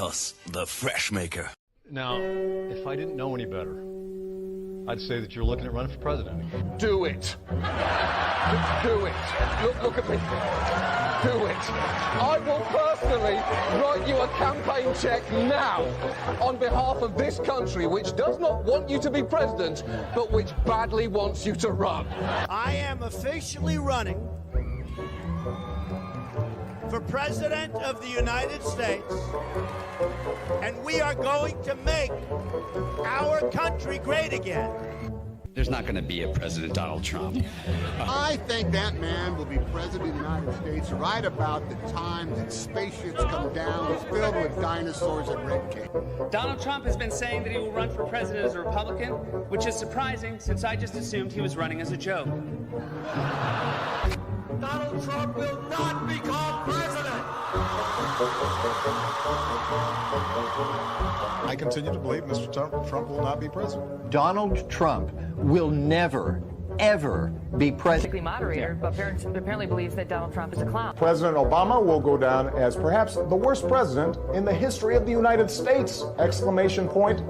us, the Fresh Maker. Now, if I didn't know any better, I'd say that you're looking at running for president again. Do it. Do it. Look at me. Do it. I will personally write you a campaign check now on behalf of this country, which does not want you to be president, but which badly wants you to run. I am officially running for President of the United States, and we are going to make our country great again. There's not going to be a President Donald Trump. I think that man will be President of the United States right about the time that spaceships come down filled with dinosaurs and red cake. Donald Trump has been saying that he will run for president as a Republican, which is surprising since I just assumed he was running as a joke. Donald Trump will not become president. I continue to believe Mr. Trump will not be president. Donald Trump will never, ever be president. Moderator, but apparently believes that Donald Trump is a clown. President Obama will go down as perhaps the worst president in the history of the United States! Exclamation point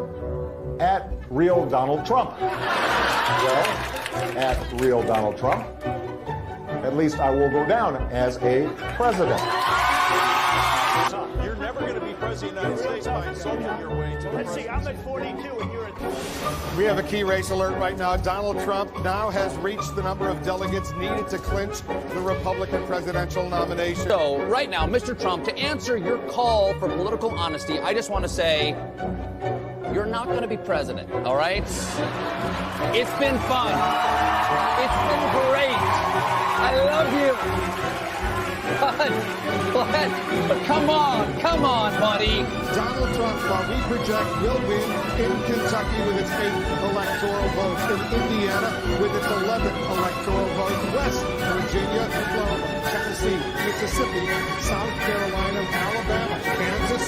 at real Donald Trump. Well, at real Donald Trump, at least I will go down as a president. You're never going to be president of the United States by insulting your way to the Let's see, I'm at 42 and you're at 20. We have a key race alert right now. Donald Trump now has reached the number of delegates needed to clinch the Republican presidential nomination. So right now, Mr. Trump, to answer your call for political honesty, I just want to say you're not going to be president, all right? It's been fun. It's been great. I love you. But come on, buddy. Donald Trump, while we project, will win in Kentucky with its 8th electoral votes, in Indiana with its 11th electoral votes, West Virginia, Florida, Tennessee, Mississippi, South Carolina, Alabama, Kansas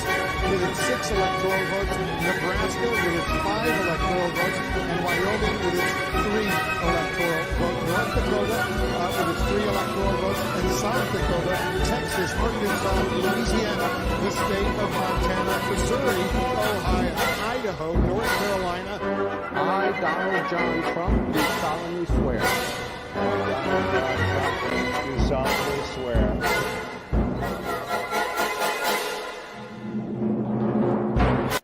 with its 6 electoral votes, Nebraska with its 5 electoral votes, and Wyoming with its 3 electoral votes, North Dakota with its 3 electoral votes, and South Dakota, Texas, Arkansas, Louisiana, the state of Montana, Missouri, Ohio, Idaho, North Carolina. I, Donald John Trump, do solemnly swear. Do solemnly swear.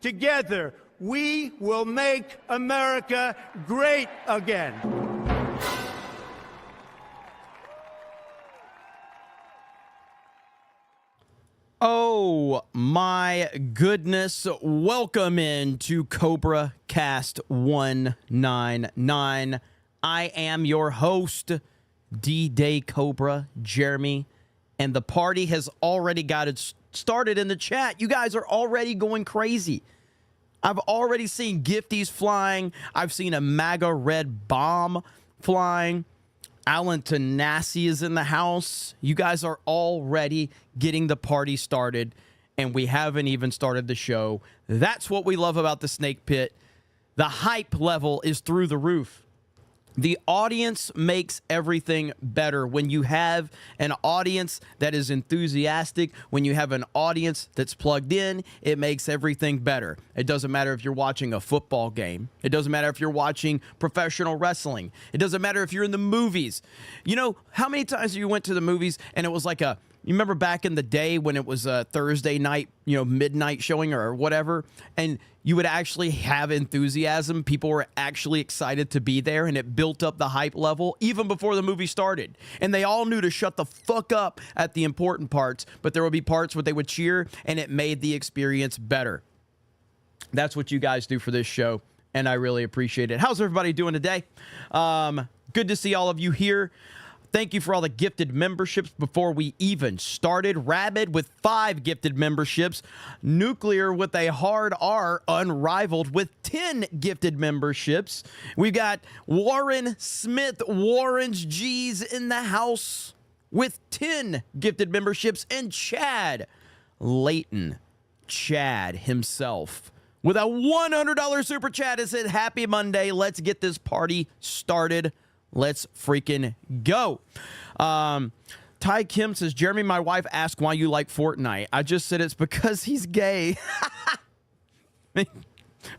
Together, we will make America great again. Oh my goodness. Welcome into CobraCast 199. I am your host, D-Day Cobra, Jeremy, and the party has already got it started in the chat. You guys are already going crazy. I've already seen gifties flying. I've seen a MAGA red bomb flying. Alan Tanassi is in the house. You guys are already getting the party started, and we haven't even started the show. That's what we love about the Snake Pit. The hype level is through the roof. The audience makes everything better. When you have an audience that is enthusiastic, when you have an audience that's plugged in, it makes everything better. It doesn't matter if you're watching a football game. It doesn't matter if you're watching professional wrestling. It doesn't matter if you're in the movies. You know, how many times you went to the movies and it was like a, you remember back in the day when it was a Thursday night, you know, midnight showing or whatever, and you would actually have enthusiasm. People were actually excited to be there, and it built up the hype level even before the movie started. And they all knew to shut the fuck up at the important parts, but there would be parts where they would cheer, and it made the experience better. That's what you guys do for this show, and I really appreciate it. How's everybody doing today? Good to see all of you here. Thank you for all the gifted memberships before we even started. Rabid with 5 gifted memberships. Nuclear with a hard R, unrivaled with 10 gifted memberships. We've got Warren Smith, Warren's G's in the house with 10 gifted memberships. And Chad Layton, Chad himself, with a $100 super chat, has said, happy Monday. Let's get this party started. Let's freaking go. Ty Kim says, Jeremy, my wife asked why you like Fortnite. I just said it's because he's gay.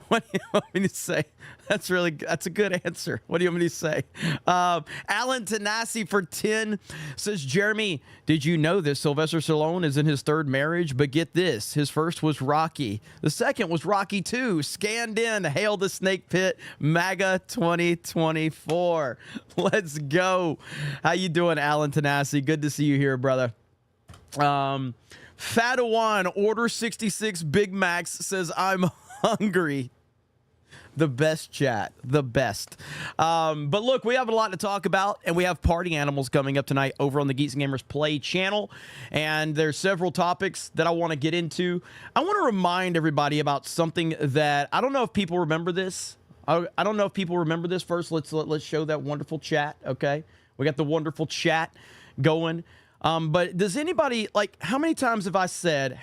What do you want me to say? That's a good answer. What do you want me to say? Alan Tanasi for 10 says, Jeremy, did you know this? Sylvester Stallone is in his third marriage, but get this. His first was Rocky. The second was Rocky 2. Scanned in. Hail the Snake Pit. MAGA 2024. Let's go. How you doing, Alan Tanasi? Good to see you here, brother. Fadawan, Order 66 Big Macs says, I'm hungry. The best chat. The best. But look, we have a lot to talk about, and we have party animals coming up tonight over on the Geeks and Gamers Play channel. And there's several topics that I want to get into. I want to remind everybody about something that I don't know if people remember this. I don't know if people remember this. First, let's show that wonderful chat, okay? We got the wonderful chat going. But does anybody, like, how many times have I said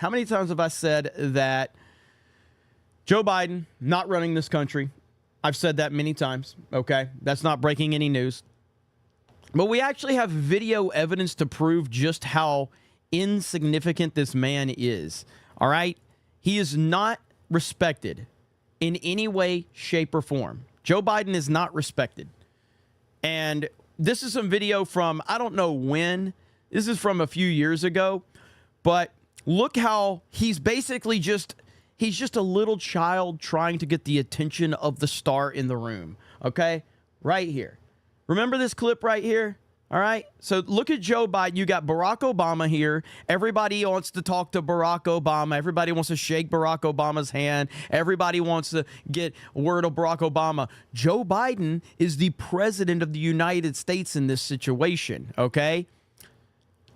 that Joe Biden not running this country? I've said that many times, okay? That's not breaking any news. But we actually have video evidence to prove just how insignificant this man is, all right? He is not respected in any way, shape, or form. Joe Biden is not respected. And this is some video from, I don't know when. This is from a few years ago. But look how he's basically he's just a little child trying to get the attention of the star in the room, okay? Right here. Remember this clip right here? All right? So look at Joe Biden. You got Barack Obama here. Everybody wants to talk to Barack Obama. Everybody wants to shake Barack Obama's hand. Everybody wants to get word of Barack Obama. Joe Biden is the president of the United States in this situation, okay?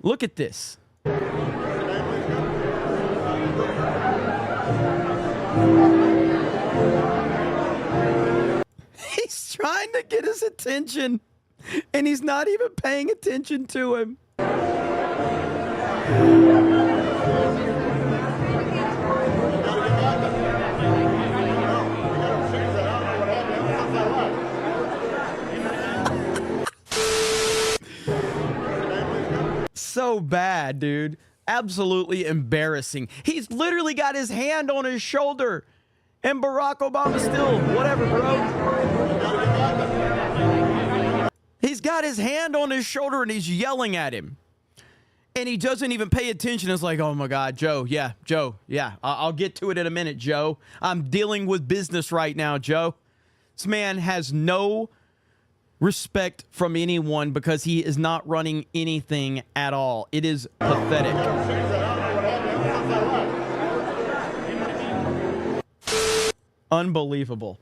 Look at this. He's trying to get his attention, and he's not even paying attention to him. So bad, dude. Absolutely embarrassing. He's literally got his hand on his shoulder, and Barack Obama still, whatever, bro. He's got his hand on his shoulder, and he's yelling at him. And he doesn't even pay attention. It's like, oh, my God, Joe, yeah, I'll get to it in a minute, Joe. I'm dealing with business right now, Joe. This man has no respect from anyone because he is not running anything at all. It is pathetic. Unbelievable.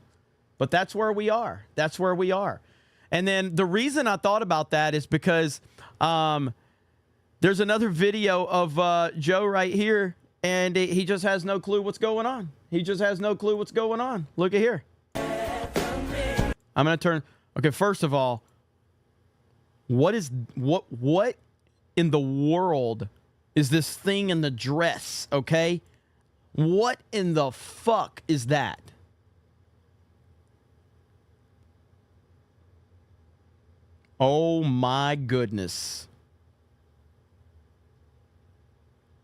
But that's where we are. That's where we are. And then the reason I thought about that is because there's another video of Joe right here, and he just has no clue what's going on. He just has no clue what's going on. Look at here. I'm going to turn... Okay, first of all, what in the world is this thing in the dress, okay? What in the fuck is that? Oh my goodness.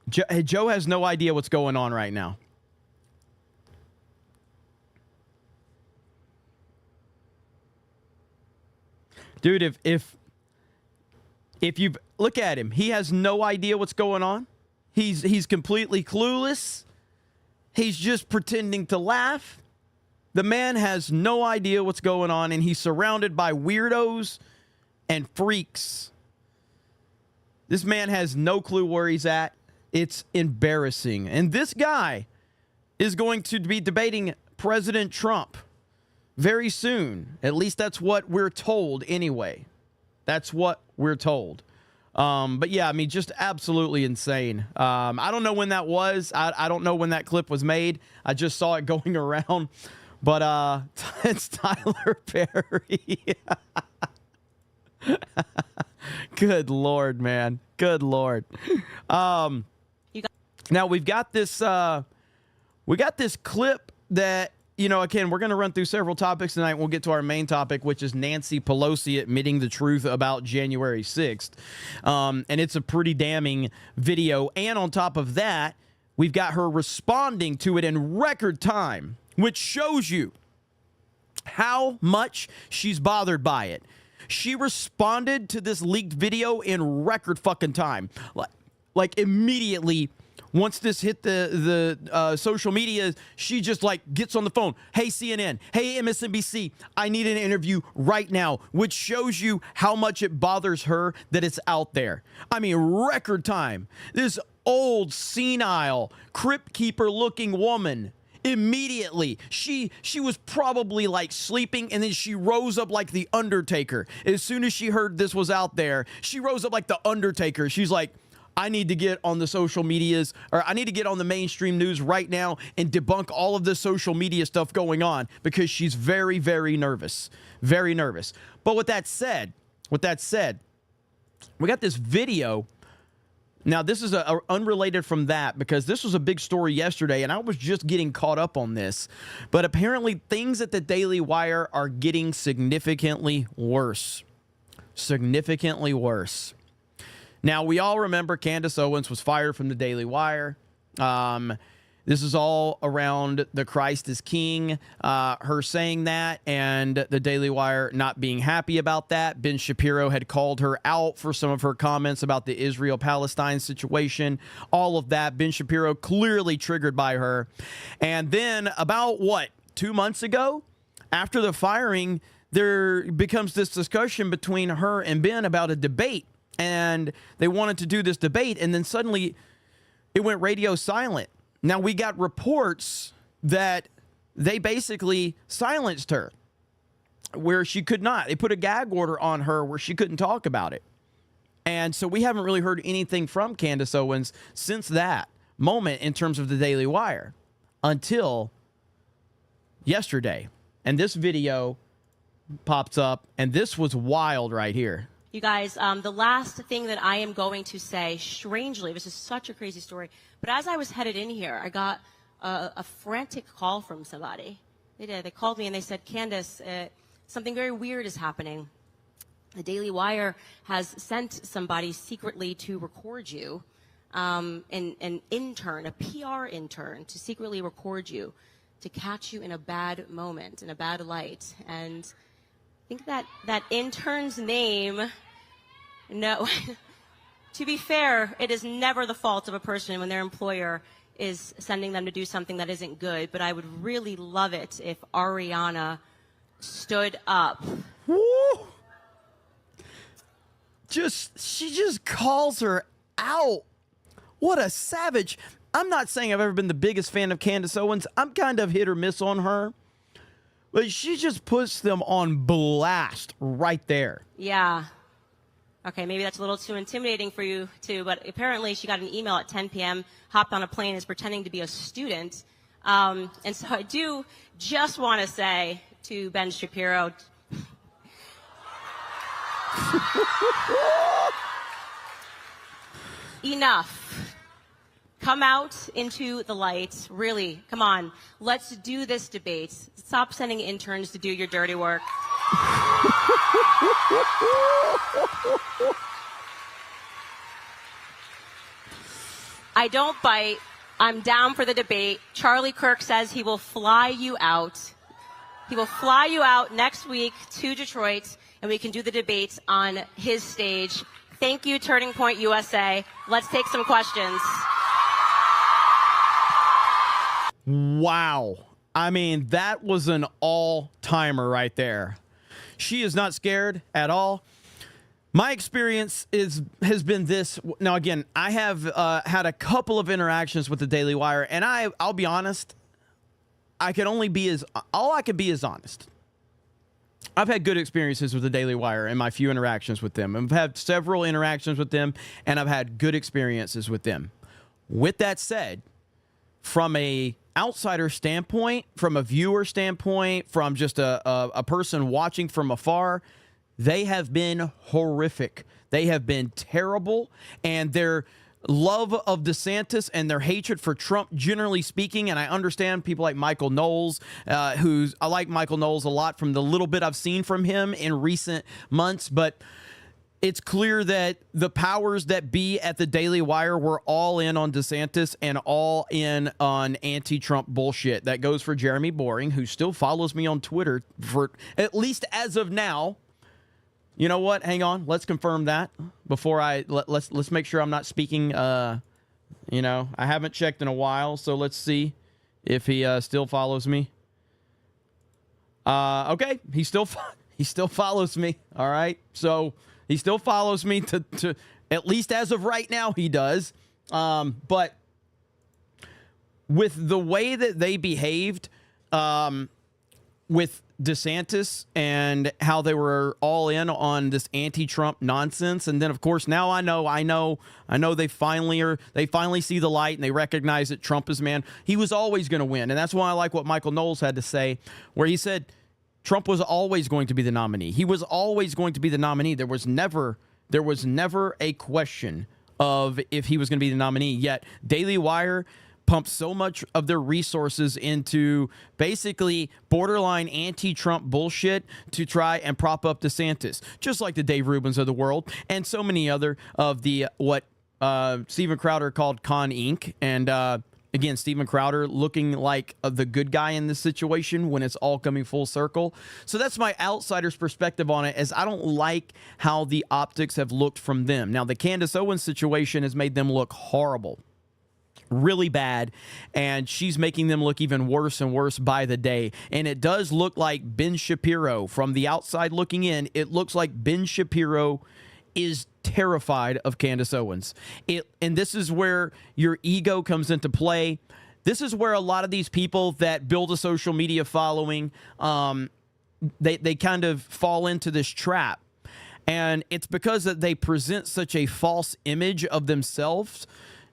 Joe has no idea what's going on right now. Dude, if you look at him, he has no idea what's going on. He's completely clueless. He's just pretending to laugh. The man has no idea what's going on, and he's surrounded by weirdos and freaks. This man has no clue where he's at. It's embarrassing. And this guy is going to be debating President Trump very soon. At least that's what we're told anyway. That's what we're told. But yeah, I mean, just absolutely insane. I don't know when that was. I don't know when that clip was made. I just saw it going around. But it's Tyler Perry. Good Lord, man. Good Lord. Now we've got this clip that, you know, again, we're going to run through several topics tonight. We'll get to our main topic, which is Nancy Pelosi admitting the truth about January 6th. And it's a pretty damning video. And on top of that, we've got her responding to it in record time. which shows you how much she's bothered by it. She responded to this leaked video in record fucking time. Like immediately, once this hit the social media, she just like gets on the phone. Hey, CNN. Hey, MSNBC. I need an interview right now, which shows you how much it bothers her that it's out there. I mean, record time. This old, senile, crypt keeper looking woman, immediately, she was probably like sleeping, and then she rose up like the Undertaker. As soon as she heard this was out there, she rose up like the Undertaker. She's like, I need to get on the social medias, or I need to get on the mainstream news right now and debunk all of the social media stuff going on, because she's very, very nervous. Very nervous. But with that said, we got this video. Now, this is unrelated from that, because this was a big story yesterday, and I was just getting caught up on this. But apparently, things at the Daily Wire are getting significantly worse. Significantly worse. Now, we all remember Candace Owens was fired from the Daily Wire. This is all around the Christ is King, her saying that, and the Daily Wire not being happy about that. Ben Shapiro had called her out for some of her comments about the Israel-Palestine situation, all of that. Ben Shapiro clearly triggered by her. And then about, 2 months ago, after the firing, there becomes this discussion between her and Ben about a debate. And they wanted to do this debate, and then suddenly it went radio silent. Now, we got reports that they basically silenced her, where she could not. They put a gag order on her where she couldn't talk about it. And so we haven't really heard anything from Candace Owens since that moment in terms of the Daily Wire until yesterday. And this video pops up, and this was wild right here. You guys, the last thing that I am going to say, strangely, this is such a crazy story, but as I was headed in here, I got a frantic call from somebody. They did. They called me and they said, Candace, something very weird is happening. The Daily Wire has sent somebody secretly to record you, an intern, a PR intern, to secretly record you, to catch you in a bad moment, in a bad light. And I think that intern's name, no, to be fair, it is never the fault of a person when their employer is sending them to do something that isn't good, but I would really love it if Ariana stood up. Woo! She just calls her out. What a savage. I'm not saying I've ever been the biggest fan of Candace Owens. I'm kind of hit or miss on her. But she just puts them on blast right there. Yeah. Okay, maybe that's a little too intimidating for you, too. But apparently she got an email at 10 p.m., hopped on a plane, is pretending to be a student. And so I do just want to say to Ben Shapiro, enough. Come out into the light. Really, come on. Let's do this debate. Stop sending interns to do your dirty work. I don't bite. I'm down for the debate. Charlie Kirk says he will fly you out. He will fly you out next week to Detroit, and we can do the debates on his stage. Thank you, Turning Point USA. Let's take some questions. Wow. I mean, that was an all-timer right there. She is not scared at all. My experience has been this. Now, again, I have had a couple of interactions with the Daily Wire, and I'll be honest, all I could be is honest. I've had good experiences with the Daily Wire in my few interactions with them. I've had several interactions with them, and I've had good experiences with them. With that said, from a outsider standpoint, from a viewer standpoint, from just a person watching from afar, they have been horrific. They have been terrible, and their love of DeSantis and their hatred for Trump, generally speaking, and I understand people like Michael Knowles, I like Michael Knowles a lot from the little bit I've seen from him in recent months, but it's clear that the powers that be at the Daily Wire were all in on DeSantis and all in on anti-Trump bullshit. That goes for Jeremy Boring, who still follows me on Twitter for at least as of now. You know what? Hang on. Let's confirm that before let's make sure I'm not speaking. I haven't checked in a while, so let's see if he still follows me. Okay, he still follows me. All right, so he still follows me to at least as of right now he does. But with the way that they behaved, with DeSantis and how they were all in on this anti-Trump nonsense, and then of course now I know they finally see the light and they recognize that Trump is man. He was always going to win, and that's why I like what Michael Knowles had to say, where he said Trump was always going to be the nominee. He was always going to be the nominee. There was never a question of if he was going to be the nominee. Yet Daily Wire pumped so much of their resources into basically borderline anti-Trump bullshit to try and prop up DeSantis, just like the Dave Rubins of the world and so many other of the what Steven Crowder called Con Inc. And again, Steven Crowder looking like the good guy in this situation when it's all coming full circle. So that's my outsider's perspective on it, as I don't like how the optics have looked from them. Now, the Candace Owens situation has made them look horrible. Really bad, and she's making them look even worse and worse by the day. And it does look like Ben Shapiro, from the outside looking in, it looks like Ben Shapiro is terrified of Candace Owens. And this is where your ego comes into play. This is where a lot of these people that build a social media following, they kind of fall into this trap. And it's because that they present such a false image of themselves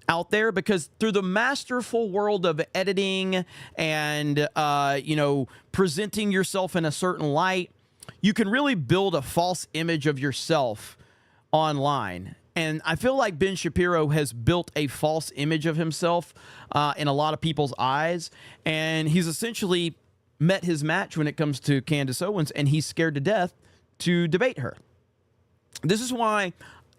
out there, because through the masterful world of editing and presenting yourself in a certain light, you can really build a false image of yourself online. And I feel like Ben Shapiro has built a false image of himself in a lot of people's eyes, and he's essentially met his match when it comes to Candace Owens, and he's scared to death to debate her. This is why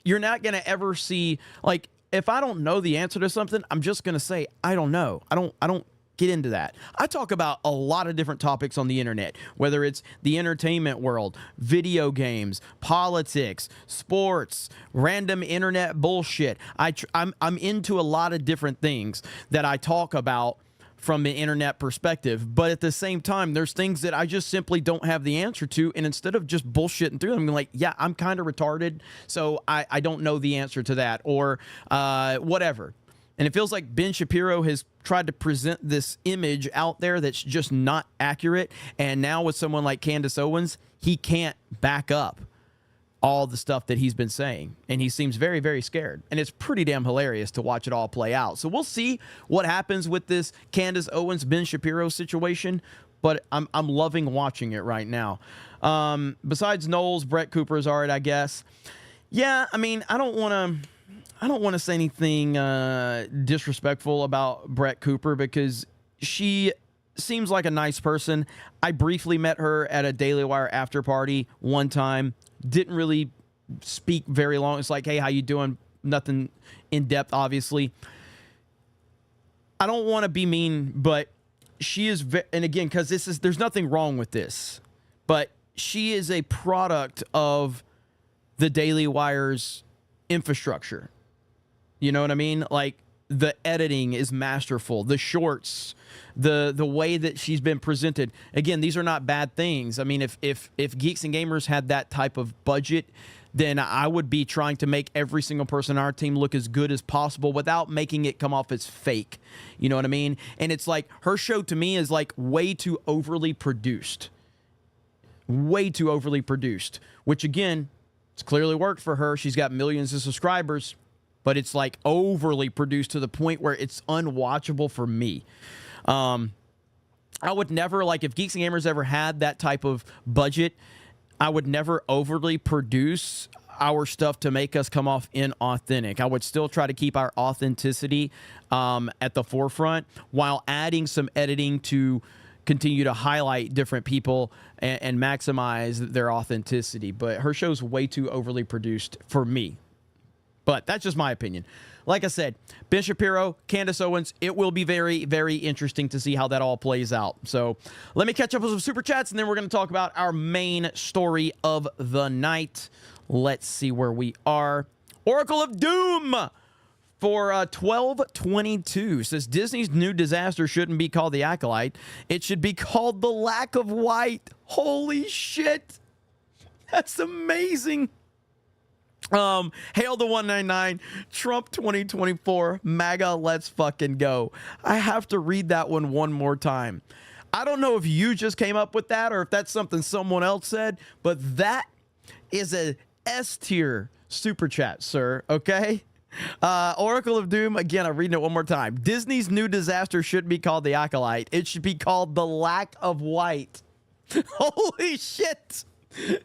you're not going to ever see, like, if I don't know the answer to something, I'm just going to say, I don't know. I don't get into that. I talk about a lot of different topics on the internet, whether it's the entertainment world, video games, politics, sports, random internet bullshit. I'm into a lot of different things that I talk about from the internet perspective, but at the same time, there's things that I just simply don't have the answer to, and instead of just bullshitting through them, I'm like, yeah, I'm kind of retarded, so I don't know the answer to that, or whatever. And it feels like Ben Shapiro has tried to present this image out there that's just not accurate, and now with someone like Candace Owens, he can't back up all the stuff that he's been saying, and he seems very, very scared, and it's pretty damn hilarious to watch it all play out. So we'll see what happens with this Candace Owens Ben Shapiro situation, but I'm loving watching it right now. Besides Knowles, Brett Cooper's all right, I guess. Yeah, I mean, I don't want to say anything disrespectful about Brett Cooper, because she seems like a nice person. I briefly met her at a Daily Wire after party one time. Didn't really speak very long. It's like, hey, how you doing? Nothing in depth, obviously. I don't want to be mean, but she is, and again, because there's nothing wrong with this, but she is a product of the Daily Wire's infrastructure. You know what I mean? Like, the editing is masterful. The shorts, the way that she's been presented. Again, these are not bad things. I mean, if Geeks and Gamers had that type of budget, then I would be trying to make every single person on our team look as good as possible without making it come off as fake. You know what I mean? And it's like, her show to me is like way too overly produced. Way too overly produced, which again, it's clearly worked for her. She's got millions of subscribers. But it's like overly produced to the point where it's unwatchable for me. I would never, like, if Geeks and Gamers ever had that type of budget, I would never overly produce our stuff to make us come off inauthentic. I would still try to keep our authenticity at the forefront while adding some editing to continue to highlight different people and maximize their authenticity. But her show's way too overly produced for me. But that's just my opinion. Like I said, Ben Shapiro, Candace Owens, it will be very, very interesting to see how that all plays out. So let me catch up with some Super Chats, and then we're going to talk about our main story of the night. Let's see where we are. Oracle of Doom for 1222 says, Disney's new disaster shouldn't be called The Acolyte. It should be called The Lack of White. Holy shit. That's amazing. Hail the 199, Trump 2024, MAGA, let's fucking go. I have to read that one more time. I don't know if you just came up with that or if that's something someone else said, but that is a S tier super chat, sir. Okay. Oracle of Doom, again, I'm reading it one more time. Disney's new disaster shouldn't be called The Acolyte. It should be called The Lack of White. Holy shit.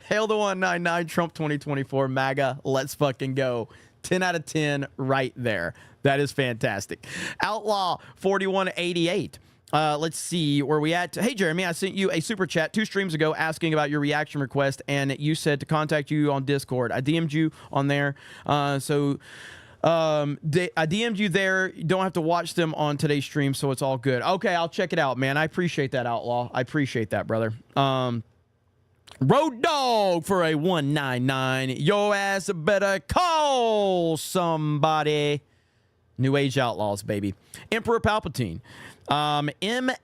Hail the 199, Trump 2024, MAGA, let's fucking go. 10 out of 10 right there. That is fantastic. Outlaw 4188. Let's see where we at. Hey, Jeremy, I sent you a super chat 2 streams ago asking about your reaction request, and you said to contact you on Discord. I DM'd you on there. I DM'd you there. You don't have to watch them on today's stream, so it's all good. Okay, I'll check it out, man. I appreciate that, Outlaw. I appreciate that, brother. Road Dog for a 199. Your ass better call somebody. New Age Outlaws, baby. Emperor Palpatine. MSNPCNN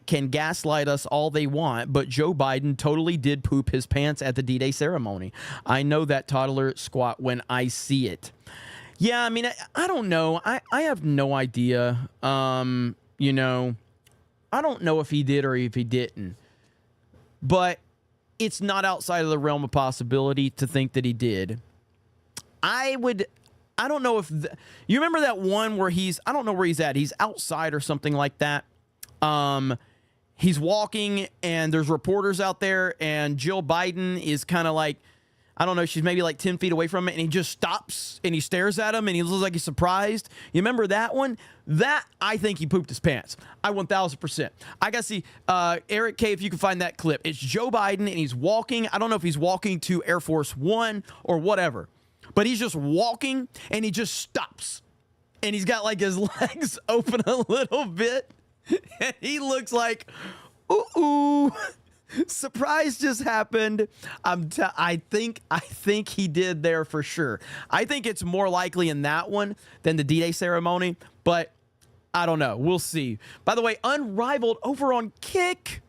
can gaslight us all they want, but Joe Biden totally did poop his pants at the D-Day ceremony. I know that toddler squat when I see it. Yeah, I mean, I don't know. I have no idea. You know, I don't know if he did or if he didn't, but it's not outside of the realm of possibility to think that he did. I don't know if you remember that one where I don't know where he's at. He's outside or something like that. He's walking and there's reporters out there and Jill Biden is kind of like, I don't know, she's maybe like 10 feet away from it, and he just stops and he stares at him and he looks like he's surprised. You remember that one? That, I think he pooped his pants. I 1000%. I got to see, Eric K, if you can find that clip. It's Joe Biden and he's walking. I don't know if he's walking to Air Force One or whatever, but he's just walking and he just stops. And he's got like his legs open a little bit. And he looks like, ooh. Surprise just happened. I think he did there for sure. I think it's more likely in that one than the D-Day ceremony, but I don't know. We'll see. By the way, Unrivaled over on Kick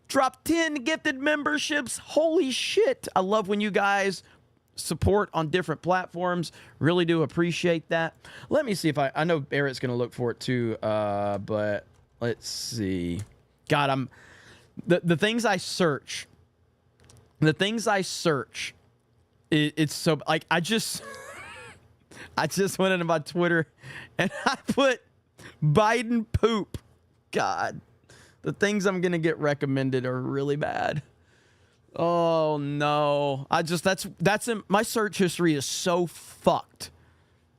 dropped 10 gifted memberships. Holy shit. I love when you guys support on different platforms. Really do appreciate that. Let me see if I know Barrett's going to look for it too, but let's see. God, The things I search, it's so, like, I just went into my Twitter and I put Biden poop. God, the things I'm going to get recommended are really bad. Oh no. My search history is so fucked.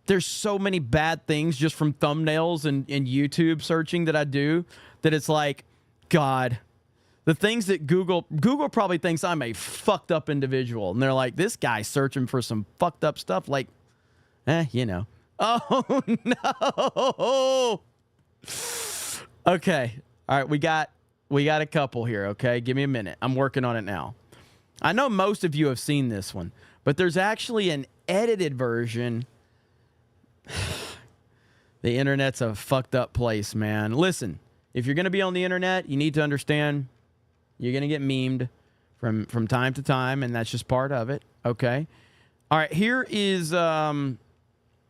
There's so many bad things just from thumbnails and YouTube searching that I do that it's like, God. The things that Google probably thinks I'm a fucked up individual. And they're like, this guy's searching for some fucked up stuff. Like, you know. Oh, no. Okay. All right. We got a couple here. Okay. Give me a minute. I'm working on it now. I know most of you have seen this one, but there's actually an edited version. The internet's a fucked up place, man. Listen, if you're going to be on the internet, you need to understand you're going to get memed from time to time, and that's just part of it, okay? All right, here's a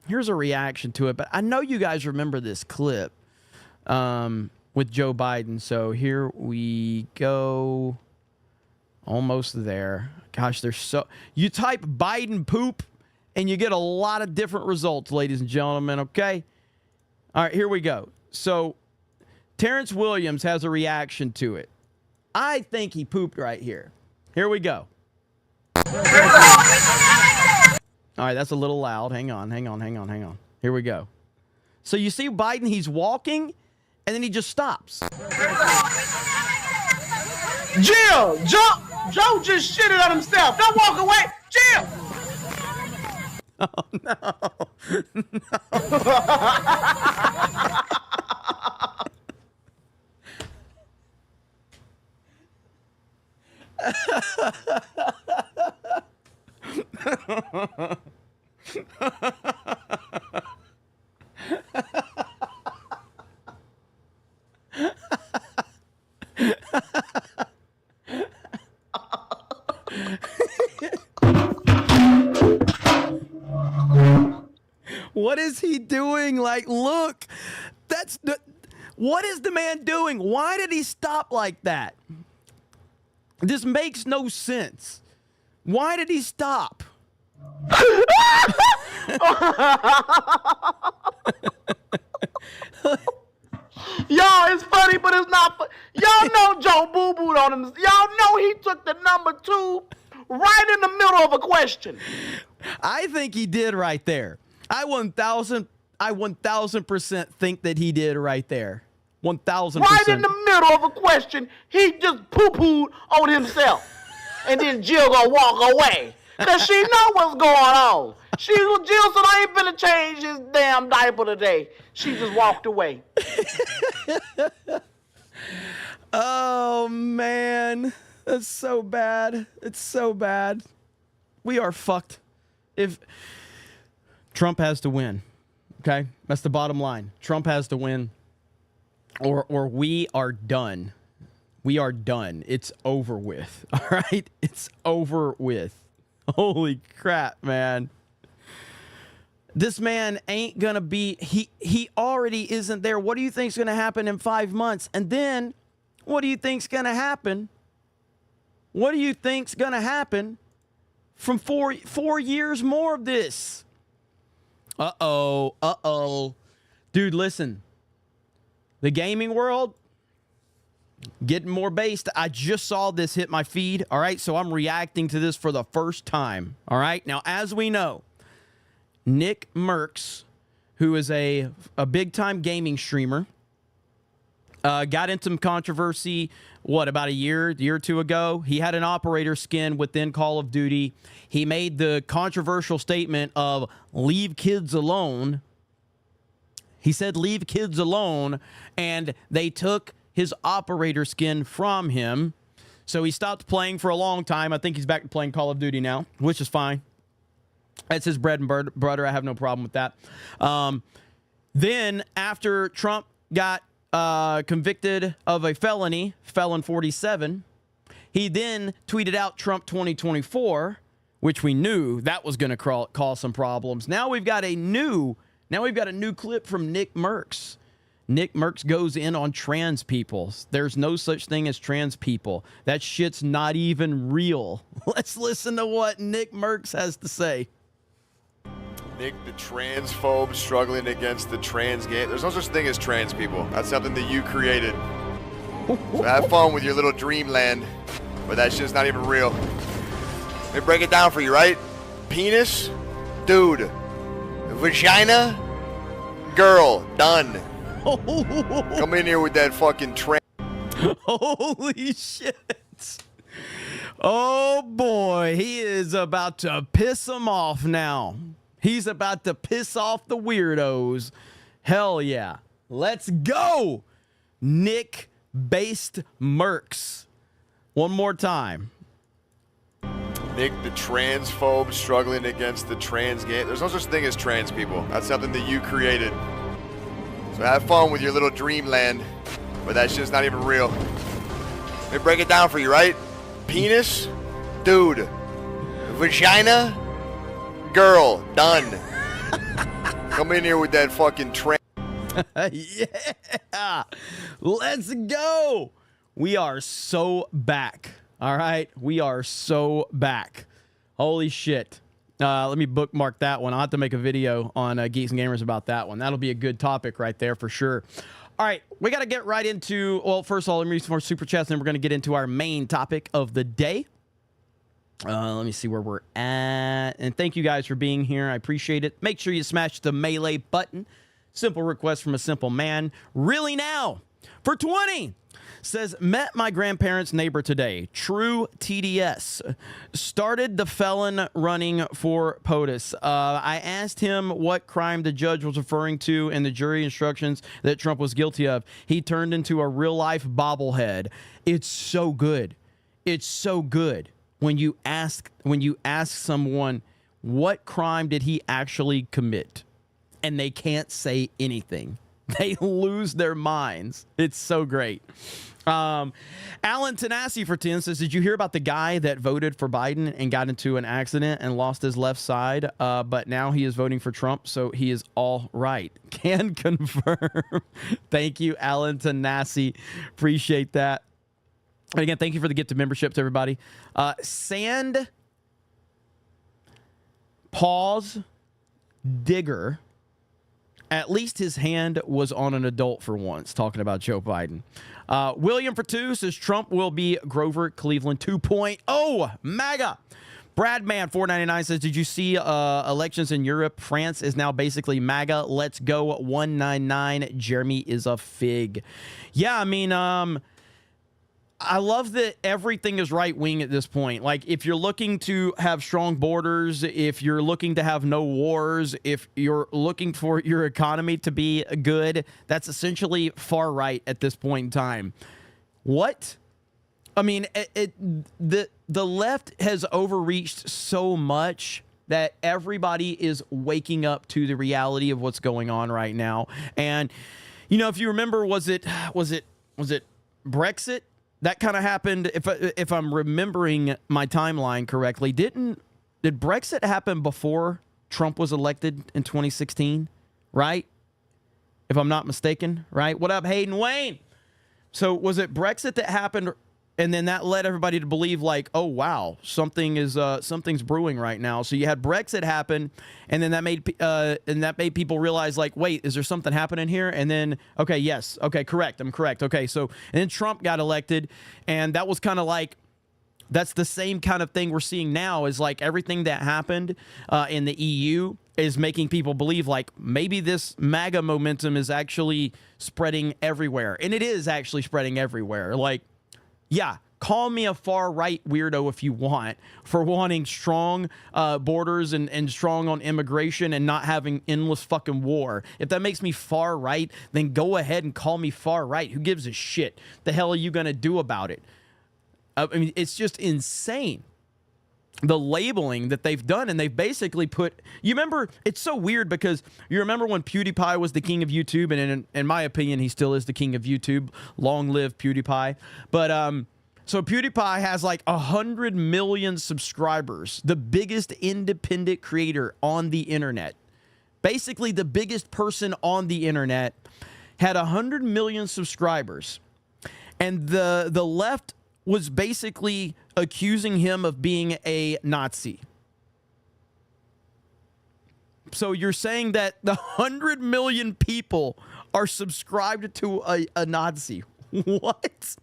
reaction to it, but I know you guys remember this clip with Joe Biden, so here we go. Almost there. Gosh, you type Biden poop, and you get a lot of different results, ladies and gentlemen, okay? All right, here we go. So Terrence Williams has a reaction to it. I think he pooped right here. Here we go. All right, that's a little loud. Hang on. Here we go. So you see Biden, he's walking, and then he just stops. Jill, Joe just shitted on himself. Don't walk away. Jill. Oh, no. What is he doing? Like, look, what is the man doing? Why did he stop like that? This makes no sense. Why did he stop? Y'all, it's funny, but it's not. Y'all know Joe boo-booed on him. Y'all know he took the number 2 right in the middle of a question. I think he did right there. I 1000% think that he did right there. 1000%. Right in the middle of a question, he just poo-pooed on himself. And then Jill gonna walk away. Cause she know what's going on. Jill said, I ain't finna change his damn diaper today. She just walked away. Oh, man. That's so bad. It's so bad. We are fucked. If Trump has to win, okay? That's the bottom line. Trump has to win, or we are done. We are done. It's over with, all right? It's over with. Holy crap, man. This man ain't going to be, he already isn't there. What do you think's going to happen in 5 months? And then, what do you think's going to happen? What do you think's going to happen from 4 years more of this? Uh-oh. Dude, listen. The gaming world, getting more based. I just saw this hit my feed, all right? So I'm reacting to this for the first time, all right? Now, as we know, Nick Merckx, who is a big-time gaming streamer, got into some controversy, about a year or two ago? He had an operator skin within Call of Duty. He made the controversial statement of leave kids alone. He said leave kids alone, and they took his operator skin from him. So he stopped playing for a long time. I think he's back to playing Call of Duty now, which is fine. That's his bread and butter. I have no problem with that. Then after Trump got convicted of a felony, Felon 47, he then tweeted out Trump 2024, which we knew that was going to cause some problems. Now we've got a new clip from Nick Merckx. Nick Merckx goes in on trans people. There's no such thing as trans people. That shit's not even real. Let's listen to what Nick Merckx has to say. Nick, the transphobe struggling against the trans game. There's no such thing as trans people. That's something that you created. So have fun with your little dreamland, but that shit's not even real. Let me break it down for you, right? Penis, dude. Vagina, girl, done. Come in here with that fucking trans. Holy shit. Oh boy, he is about to piss them off now. He's about to piss off the weirdos. Hell yeah. Let's go. Nick Based Merckx. One more time. Nick, the transphobe struggling against the trans game. There's no such thing as trans people. That's something that you created. So have fun with your little dreamland, but that shit's not even real. Let me break it down for you, right? Penis, dude. Vagina, girl, done. Come in here with that fucking trans. Yeah. Let's go. We are so back. All right. We are so back. Holy shit. Let me bookmark that one. I'll have to make a video on Geeks and Gamers about that one. That'll be a good topic right there for sure. All right. We got to get right into, well, first of all, let me read some more super chats, and then we're going to get into our main topic of the day. Let me see where we're at. And thank you guys for being here. I appreciate it. Make sure you smash the melee button Simple request from a simple man. Really now? For 20. Says, met my grandparents' neighbor today. True TDS. Started the felon running for POTUS. I asked him what crime the judge was referring to in the jury instructions that Trump was guilty of. He turned into a real-life bobblehead. It's so good. It's so good when you ask someone what crime did he actually commit, and they can't say anything. They lose their minds. It's so great. Alan Tanasi for 10 says, did you hear about the guy that voted for Biden and got into an accident and lost his left side? But now he is voting for Trump, so he is all right. Can confirm. Thank you, Alan Tanasi. Appreciate that. And again, thank you for the gift of membership to everybody. Sand Pause Digger. At least his hand was on an adult for once, talking about Joe Biden. William for 2 says Trump will be Grover Cleveland 2.0 MAGA. Bradman 499 says, did you see elections in Europe? France is now basically MAGA. Let's go 199. Jeremy is a fig. Yeah, I mean, I love that everything is right wing at this point. Like, if you're looking to have strong borders, if you're looking to have no wars, if you're looking for your economy to be good, that's essentially far right at this point in time. What? I mean, the left has overreached so much that everybody is waking up to the reality of what's going on right now. And, you know, if you remember, was it Brexit? That kind of happened, if I'm remembering my timeline correctly. Did Brexit happen before Trump was elected in 2016? Right? If I'm not mistaken, right? What up, Hayden Wayne? So was it Brexit that happened, and then that led everybody to believe, like, oh wow, something's brewing right now. So you had Brexit happen, and then that made people realize, like, wait, is there something happening here? And then, okay, yes, okay, correct, I'm correct. Okay, so and then Trump got elected, and that was kind of like, that's the same kind of thing we're seeing now. Is like everything that happened in the EU is making people believe, like, maybe this MAGA momentum is actually spreading everywhere, and it is actually spreading everywhere. Like, yeah, call me a far-right weirdo if you want for wanting strong borders and strong on immigration and not having endless fucking war. If that makes me far-right, then go ahead and call me far-right. Who gives a shit? The hell are you going to do about it? I mean, it's just insane, the labeling that they've done. And they've basically put... You remember, it's so weird because you remember when PewDiePie was the king of YouTube, and in my opinion, he still is the king of YouTube. Long live PewDiePie. But so PewDiePie has like 100 million subscribers, the biggest independent creator on the internet. Basically, the biggest person on the internet had 100 million subscribers. And the left was basically accusing him of being a Nazi. So you're saying that the 100 million people are subscribed to a Nazi. What?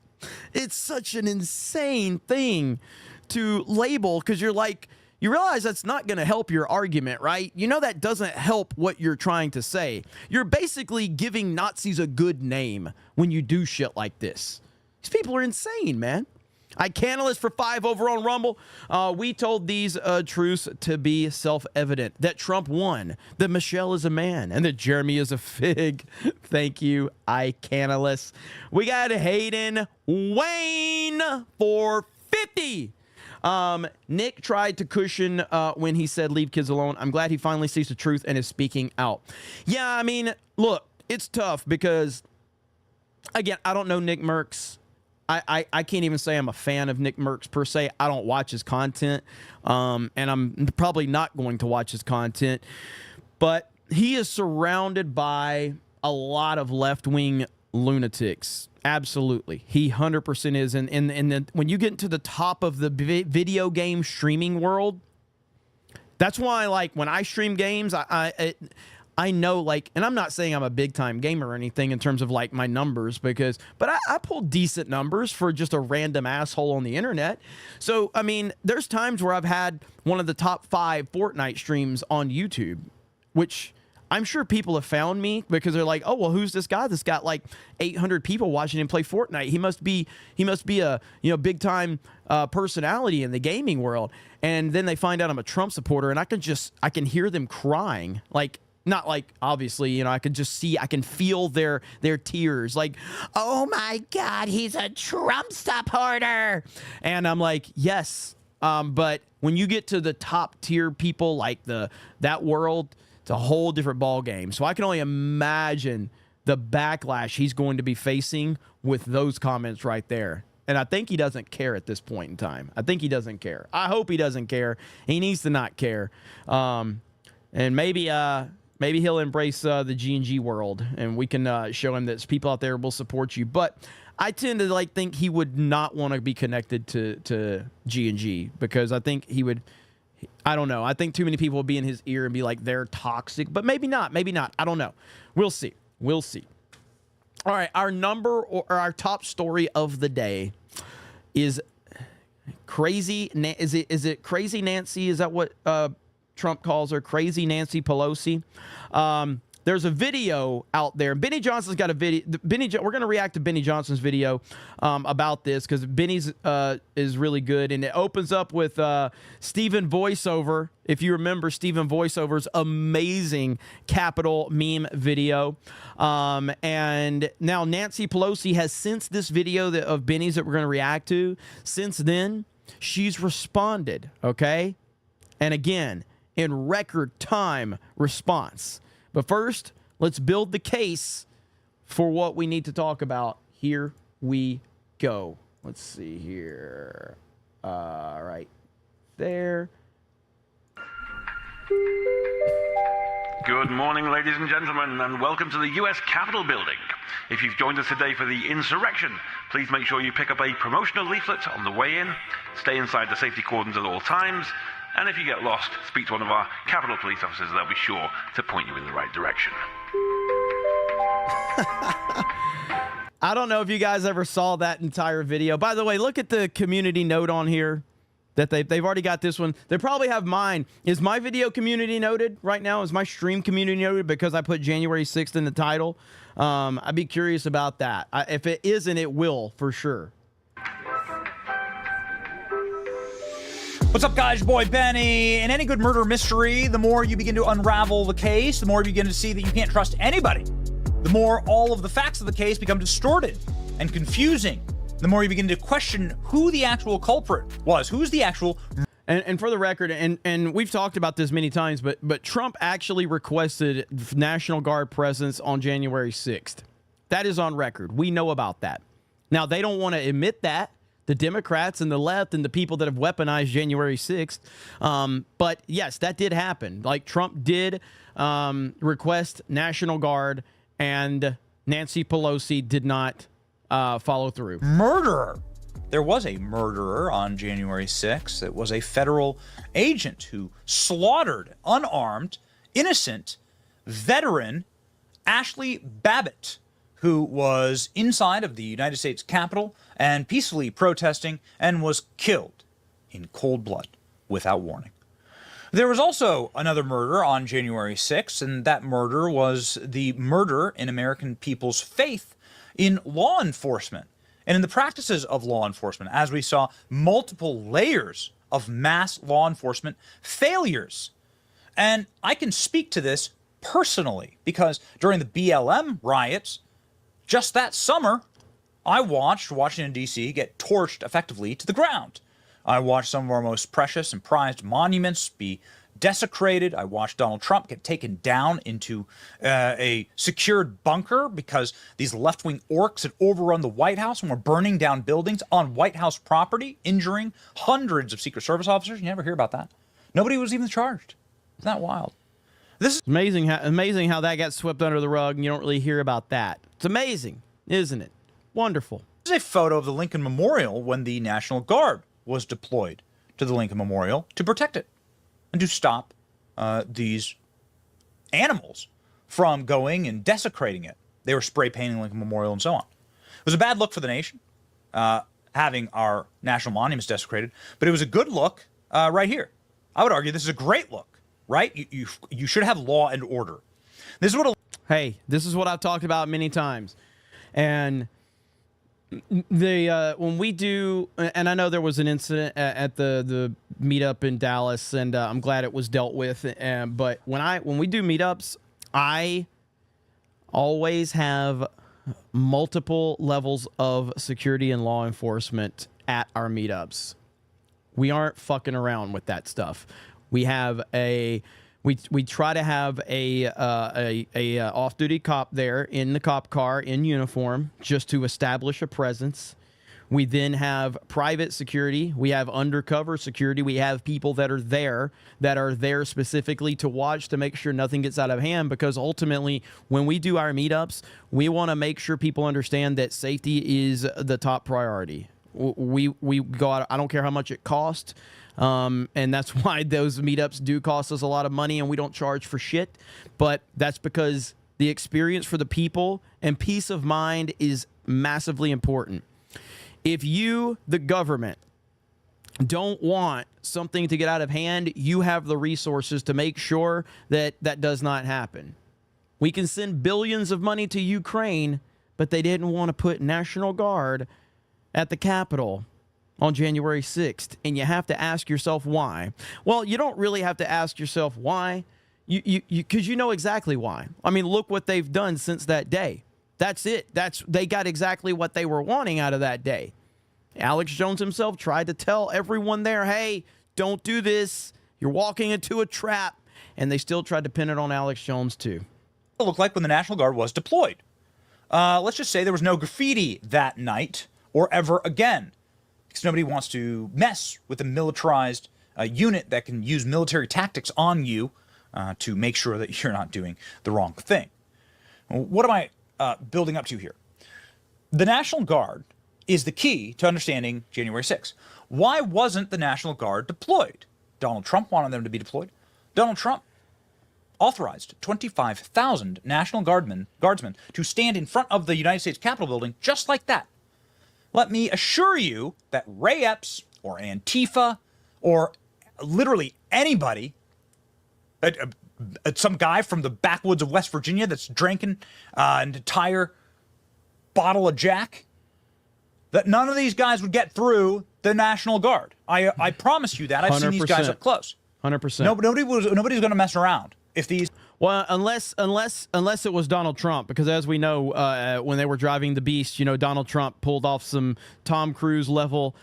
It's such an insane thing to label, because you're like, you realize that's not going to help your argument, right? You know that doesn't help what you're trying to say. You're basically giving Nazis a good name when you do shit like this. These people are insane, man. iCanalist for 5 over on Rumble. We told these truths to be self-evident. That Trump won, that Michelle is a man, and that Jeremy is a fig. Thank you, iCanalist. We got Hayden Wayne for 50. Nick tried to cushion when he said leave kids alone. I'm glad he finally sees the truth and is speaking out. Yeah, I mean, look, it's tough because, again, I don't know Nick Merckx. I can't even say I'm a fan of Nick Merckx per se. I don't watch his content, and I'm probably not going to watch his content. But he is surrounded by a lot of left-wing lunatics. Absolutely. He 100% is. And when you get into the top of the video game streaming world, that's why, like, when I stream games, I know, like, and I'm not saying I'm a big time gamer or anything in terms of like my numbers, but I pull decent numbers for just a random asshole on the internet. So, I mean, there's times where I've had one of the top 5 Fortnite streams on YouTube, which I'm sure people have found me because they're like, oh, well, who's this guy that's got like 800 people watching him play Fortnite? He must be a big time personality in the gaming world. And then they find out I'm a Trump supporter, and I can hear them crying, like. Not like, obviously, I can feel their tears. Like, oh my God, he's a Trump supporter. And I'm like, yes. But when you get to the top tier people, like that world, it's a whole different ball game. So I can only imagine the backlash he's going to be facing with those comments right there. And I think he doesn't care at this point in time. I think he doesn't care. I hope he doesn't care. He needs to not care. And maybe he'll embrace the G&G world, and we can show him that people out there will support you. But I tend to think he would not want to be connected to G&G because I think he would. I don't know. I think too many people will be in his ear and be like, they're toxic, but maybe not. Maybe not. I don't know. We'll see. We'll see. All right. Our top story of the day is crazy. Is it Crazy Nancy? Is that what Trump calls her? Crazy Nancy Pelosi. There's a video out there. Benny Johnson's got a video. We're going to react to Benny Johnson's video about this because Benny's is really good. And it opens up with Stephen Voiceover. If you remember Stephen Voiceover's amazing Capitol meme video. And now Nancy Pelosi has, since this video of Benny's that we're going to react to, since then, she's responded, okay? And again, in record time response. But first, let's build the case for what we need to talk about. Here we go. Let's see here. Right there. Good morning, ladies and gentlemen, and welcome to the U.S. Capitol building. If you've joined us today for the insurrection, please make sure you pick up a promotional leaflet on the way in. Stay inside the safety cordons at all times. And if you get lost, speak to one of our Capitol Police officers. They'll be sure to point you in the right direction. I don't know if you guys ever saw that entire video. By the way, look at the community note on here that they've already got this one. They probably have mine. Is my video community noted right now? Is my stream community noted because I put January 6th in the title? I'd be curious about that. If it isn't, it will for sure. What's up, guys? Your boy Benny. In any good murder mystery, the more you begin to unravel the case, the more you begin to see that you can't trust anybody. The more all of the facts of the case become distorted and confusing. The more you begin to question who the actual culprit was. Who's the actual... And for the record, and we've talked about this many times, but Trump actually requested National Guard presence on January 6th. That is on record. We know about that. Now, they don't want to admit that. The Democrats and the left and the people that have weaponized January 6th. But yes, that did happen. Like, Trump did request National Guard, and Nancy Pelosi did not follow through. Murderer. There was a murderer on January 6th. It was a federal agent who slaughtered unarmed, innocent, veteran Ashley Babbitt, who was inside of the United States Capitol and peacefully protesting and was killed in cold blood without warning. There was also another murder on January 6th, and that murder was the murder in American people's faith in law enforcement and in the practices of law enforcement, as we saw multiple layers of mass law enforcement failures. And I can speak to this personally because during the BLM riots, just that summer, I watched Washington, D.C. get torched effectively to the ground. I watched some of our most precious and prized monuments be desecrated. I watched Donald Trump get taken down into a secured bunker because these left-wing orcs had overrun the White House and were burning down buildings on White House property, injuring hundreds of Secret Service officers. You never hear about that. Nobody was even charged. Isn't that wild? This is amazing how that got swept under the rug and you don't really hear about that. It's amazing, isn't it? Wonderful. This is a photo of the Lincoln Memorial when the National Guard was deployed to the Lincoln Memorial to protect it and to stop these animals from going and desecrating it. They were spray painting Lincoln Memorial and so on. It was a bad look for the nation, having our national monuments desecrated, but it was a good look right here. I would argue this is a great look, right? You should have law and order. This is what. Hey, this is what I've talked about many times, and when we do, and I know there was an incident at the meetup in Dallas, and I'm glad it was dealt with. But when we do meetups, I always have multiple levels of security and law enforcement at our meetups. We aren't fucking around with that stuff. We have we try to have a off-duty cop there in the cop car in uniform just to establish a presence. We then have private security. We have undercover security. We have people that are there specifically to watch to make sure nothing gets out of hand, because ultimately when we do our meetups, we want to make sure people understand that safety is the top priority. We go out, I don't care how much it costs. And that's why those meetups do cost us a lot of money and we don't charge for shit. But that's because the experience for the people and peace of mind is massively important. If you, the government, don't want something to get out of hand, you have the resources to make sure that that does not happen. We can send billions of money to Ukraine, but they didn't want to put National Guard at the Capitol on January 6th. And you have to ask yourself why. Well, you don't really have to ask yourself why, because you know exactly why. I mean, look what they've done since that day. That's it. They got exactly what they were wanting out of that day. Alex Jones himself tried to tell everyone there, hey, don't do this. You're walking into a trap. And they still tried to pin it on Alex Jones, too. It looked like when the National Guard was deployed. Let's just say there was no graffiti that night or ever again, because nobody wants to mess with a militarized unit that can use military tactics on you to make sure that you're not doing the wrong thing. What am I building up to here? The National Guard is the key to understanding January 6th. Why wasn't the National Guard deployed? Donald Trump wanted them to be deployed. Donald Trump authorized 25,000 National Guardsmen to stand in front of the United States Capitol building just like that. Let me assure you that Ray Epps or Antifa or literally anybody, some guy from the backwoods of West Virginia that's drinking an entire bottle of Jack, that none of these guys would get through the National Guard. I promise you that. I've seen these guys up close. 100%. Nobody's going to mess around if these. Well, unless it was Donald Trump, because as we know, when they were driving the Beast, you know, Donald Trump pulled off some Tom Cruise level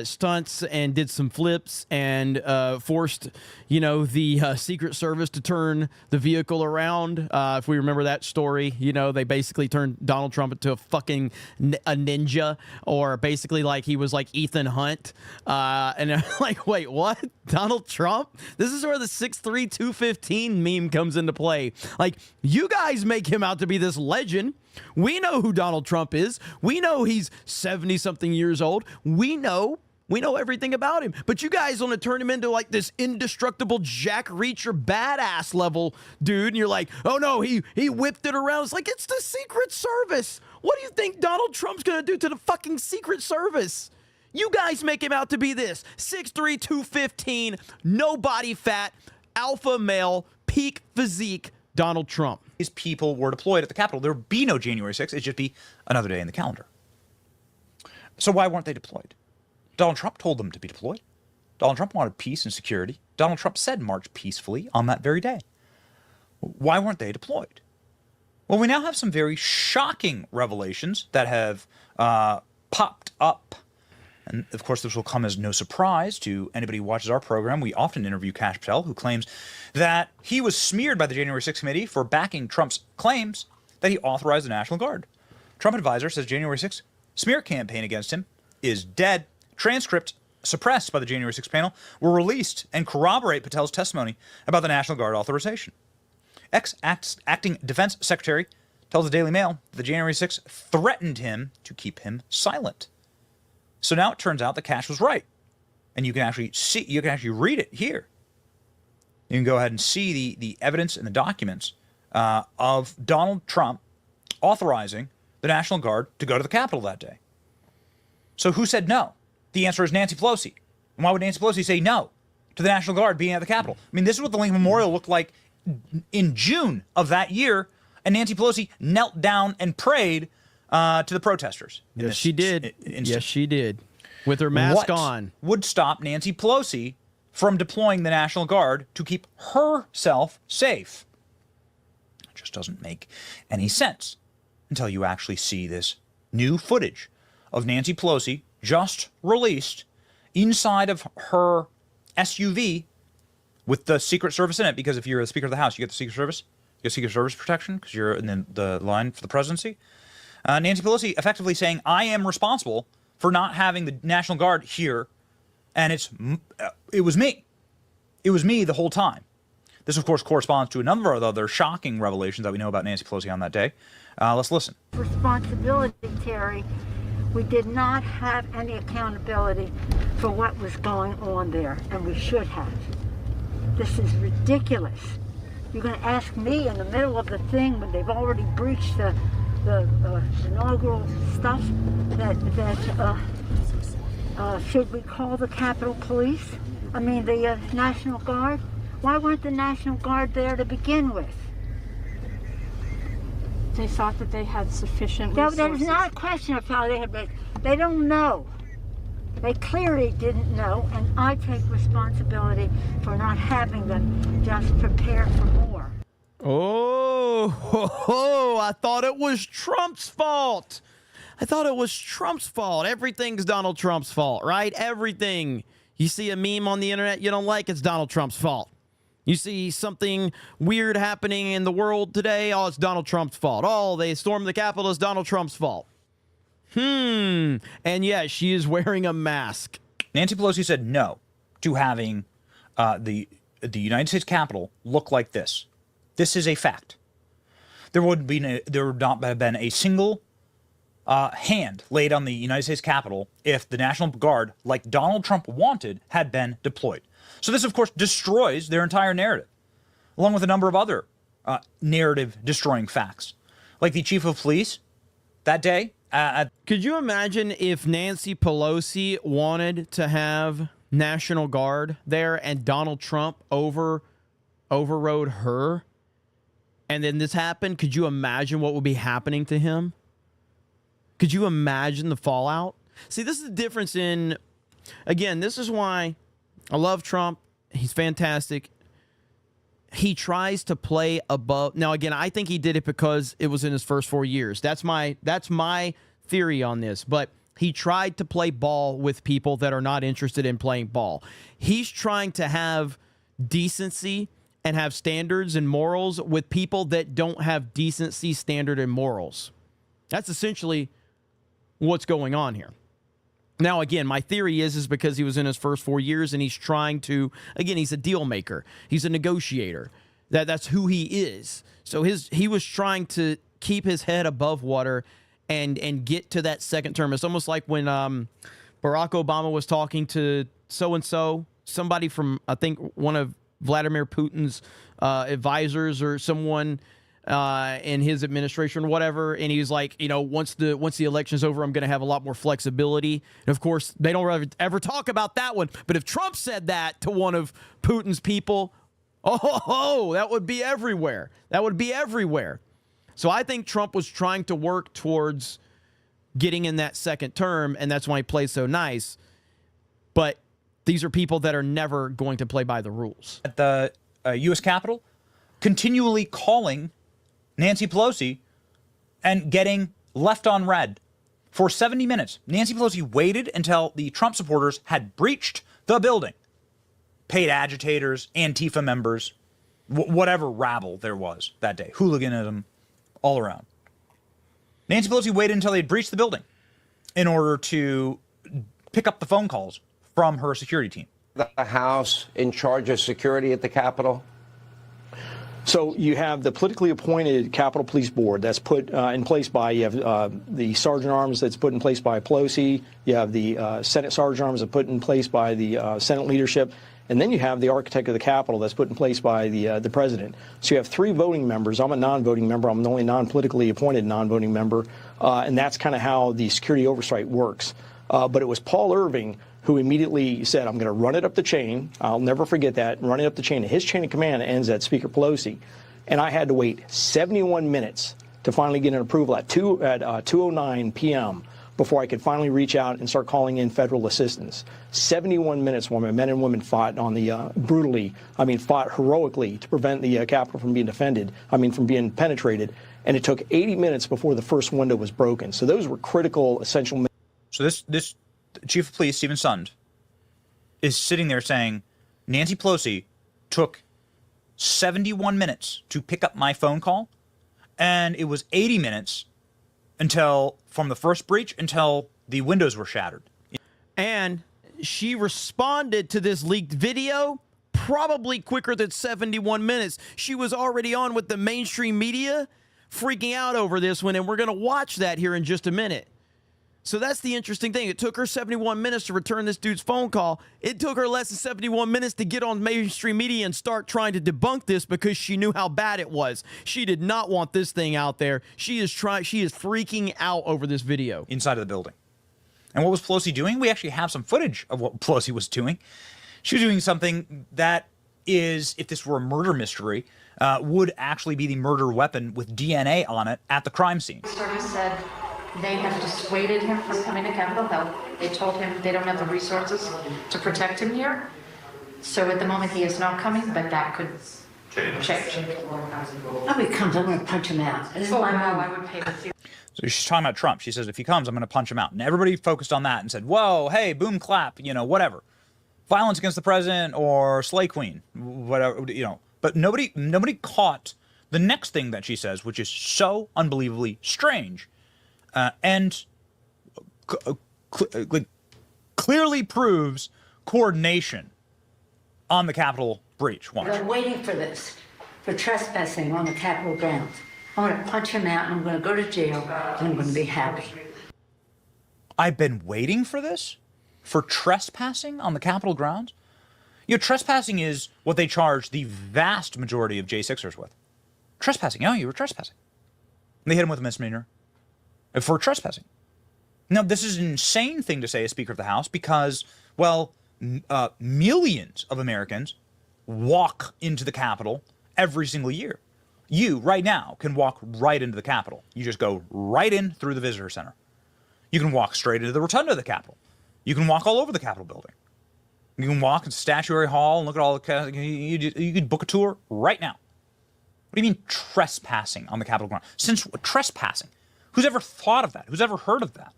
stunts and did some flips and forced, you know, the Secret Service to turn the vehicle around. If we remember that story, you know, they basically turned Donald Trump into a fucking a ninja, or basically like he was like Ethan Hunt. And I'm like, wait, what? Donald Trump? This is where the 6'3", 215 meme comes into play. Like, you guys make him out to be this legend. We know who Donald Trump is. We know he's 70-something years old. We know everything about him. But you guys want to turn him into like this indestructible Jack Reacher badass level dude. And you're like, oh no, he whipped it around. It's like, it's the Secret Service. What do you think Donald Trump's going to do to the fucking Secret Service? You guys make him out to be this 6'3", 215, no body fat, alpha male, peak physique Donald Trump. These people were deployed at the Capitol. There would be no January 6th. It'd just be another day in the calendar. So why weren't they deployed? Donald Trump told them to be deployed. Donald Trump wanted peace and security. Donald Trump said march peacefully on that very day. Why weren't they deployed? Well, we now have some very shocking revelations that have popped up. And, of course, this will come as no surprise to anybody who watches our program. We often interview Kash Patel, who claims that he was smeared by the January 6th committee for backing Trump's claims that he authorized the National Guard. Trump advisor says January 6th smear campaign against him is dead. Transcripts suppressed by the January 6th panel were released and corroborate Patel's testimony about the National Guard authorization. Ex-acting defense secretary tells the Daily Mail that the January 6th threatened him to keep him silent. So now it turns out that Kash was right. And you can actually see, you can actually read it here. You can go ahead and see the evidence and the documents of Donald Trump authorizing the National Guard to go to the Capitol that day. So who said no? The answer is Nancy Pelosi. And why would Nancy Pelosi say no to the National Guard being at the Capitol? I mean, this is what the Lincoln Memorial looked like in June of that year, and Nancy Pelosi knelt down and prayed to the protesters. Yes, she did. Yes, she did. With her mask on. Would stop Nancy Pelosi from deploying the National Guard to keep herself safe? It just doesn't make any sense until you actually see this new footage of Nancy Pelosi just released inside of her SUV with the Secret Service in it, because if you're the Speaker of the House, you get the Secret Service. You get Secret Service protection because you're in the line for the presidency. Nancy Pelosi effectively saying, I am responsible for not having the National Guard here, and it was me. It was me the whole time. This, of course, corresponds to a number of other shocking revelations that we know about Nancy Pelosi on that day. Let's listen. Responsibility, Terry. We did not have any accountability for what was going on there, and we should have. This is ridiculous. You're going to ask me in the middle of the thing when they've already breached the inaugural stuff that should we call the Capitol Police? I mean the National Guard? Why weren't the National Guard there to begin with? They thought that they had sufficient resources. That is not a question of how they had, but they don't know. They clearly didn't know, and I take responsibility for not having them just prepare for more. Oh, I thought it was Trump's fault. Everything's Donald Trump's fault, right? Everything. You see a meme on the internet you don't like, it's Donald Trump's fault. You see something weird happening in the world today, oh, it's Donald Trump's fault. Oh, they stormed the Capitol, it's Donald Trump's fault. And yeah, she is wearing a mask. Nancy Pelosi said no to having the United States Capitol look like this. This is a fact. There would not have been a single hand laid on the United States Capitol if the National Guard, like Donald Trump wanted, had been deployed. So this, of course, destroys their entire narrative, along with a number of other narrative-destroying facts, like the chief of police that day. Could you imagine if Nancy Pelosi wanted to have National Guard there and Donald Trump overrode her, and then this happened? Could you imagine what would be happening to him? Could you imagine the fallout? See, this is the difference in, again, this is why I love Trump. He's fantastic. He tries to play above. Now, again, I think he did it because it was in his first 4 years. That's my theory on this. But he tried to play ball with people that are not interested in playing ball. He's trying to have decency and have standards and morals with people that don't have decency, standard, and morals. That's essentially what's going on here. Now, again, my theory is because he was in his first 4 years and he's trying to, again, he's a deal maker. He's a negotiator. That's who he is. So he was trying to keep his head above water and get to that second term. It's almost like when Barack Obama was talking to so-and-so, somebody from, I think, one of Vladimir Putin's advisors or someone in his administration or whatever, and he was like, once the election's over, I'm going to have a lot more flexibility. And of course, they don't ever talk about that one. But if Trump said that to one of Putin's people, that would be everywhere. That would be everywhere. So I think Trump was trying to work towards getting in that second term, and that's why he plays so nice. But these are people that are never going to play by the rules. At the U.S. Capitol, continually calling Nancy Pelosi and getting left on red for 70 minutes. Nancy Pelosi waited until the Trump supporters had breached the building. Paid agitators, Antifa members, whatever rabble there was that day. Hooliganism all around. Nancy Pelosi waited until they had breached the building in order to pick up the phone calls from her security team. The House in charge of security at the Capitol? So you have the politically appointed Capitol Police Board that's put in place by, you have the Sergeant Arms that's put in place by Pelosi, you have the Senate Sergeant Arms that's put in place by the Senate leadership, and then you have the architect of the Capitol that's put in place by the president. So you have 3 voting members. I'm a non-voting member. I'm the only non-politically appointed non-voting member, and that's kind of how the security oversight works. But it was Paul Irving who immediately said, I'm going to run it up the chain. I'll never forget that, running up the chain. And his chain of command ends at Speaker Pelosi. And I had to wait 71 minutes to finally get an approval at 2:09 p.m. before I could finally reach out and start calling in federal assistance. 71 minutes while my men and women fought on the fought heroically to prevent the Capitol from being from being penetrated. And it took 80 minutes before the first window was broken. So those were critical, essential minutes. So this Chief of Police, Stephen Sund, is sitting there saying, Nancy Pelosi took 71 minutes to pick up my phone call, and it was 80 minutes from the first breach until the windows were shattered. And she responded to this leaked video probably quicker than 71 minutes. She was already on with the mainstream media freaking out over this one, and we're going to watch that here in just a minute. So that's the interesting thing. It took her 71 minutes to return this dude's phone call. It took her less than 71 minutes to get on mainstream media and start trying to debunk this because she knew how bad it was. She did not want this thing out there. She is freaking out over this video. Inside of the building. And what was Pelosi doing? We actually have some footage of what Pelosi was doing. She was doing something that is, if this were a murder mystery, would actually be the murder weapon with DNA on it at the crime scene. He said they have dissuaded him from coming to Capitol Hill. They told him they don't have the resources to protect him here. So at the moment he is not coming, but that could change. Oh, he comes, I'm going to punch him out. I would pay with you. So she's talking about Trump. She says, if he comes, I'm going to punch him out. And everybody focused on that and said, whoa, hey, boom, clap, whatever. Violence against the president or Slay Queen, whatever, But nobody caught the next thing that she says, which is so unbelievably strange. And clearly proves coordination on the Capitol breach. Watch. I'm waiting for this, for trespassing on the Capitol grounds. I'm going to punch him out, and I'm going to go to jail, and I'm going to be happy. I've been waiting for this? For trespassing on the Capitol grounds? Trespassing is what they charge the vast majority of J6ers with. Trespassing. Oh, you were trespassing. And they hit him with a misdemeanor for trespassing. Now, this is an insane thing to say as Speaker of the House because, well, millions of Americans walk into the Capitol every single year. You, right now, can walk right into the Capitol. You just go right in through the Visitor Center. You can walk straight into the Rotunda of the Capitol. You can walk all over the Capitol building. You can walk in Statuary Hall and look at all the... You could book a tour right now. What do you mean trespassing on the Capitol ground? Since trespassing? Who's ever thought of that? Who's ever heard of that?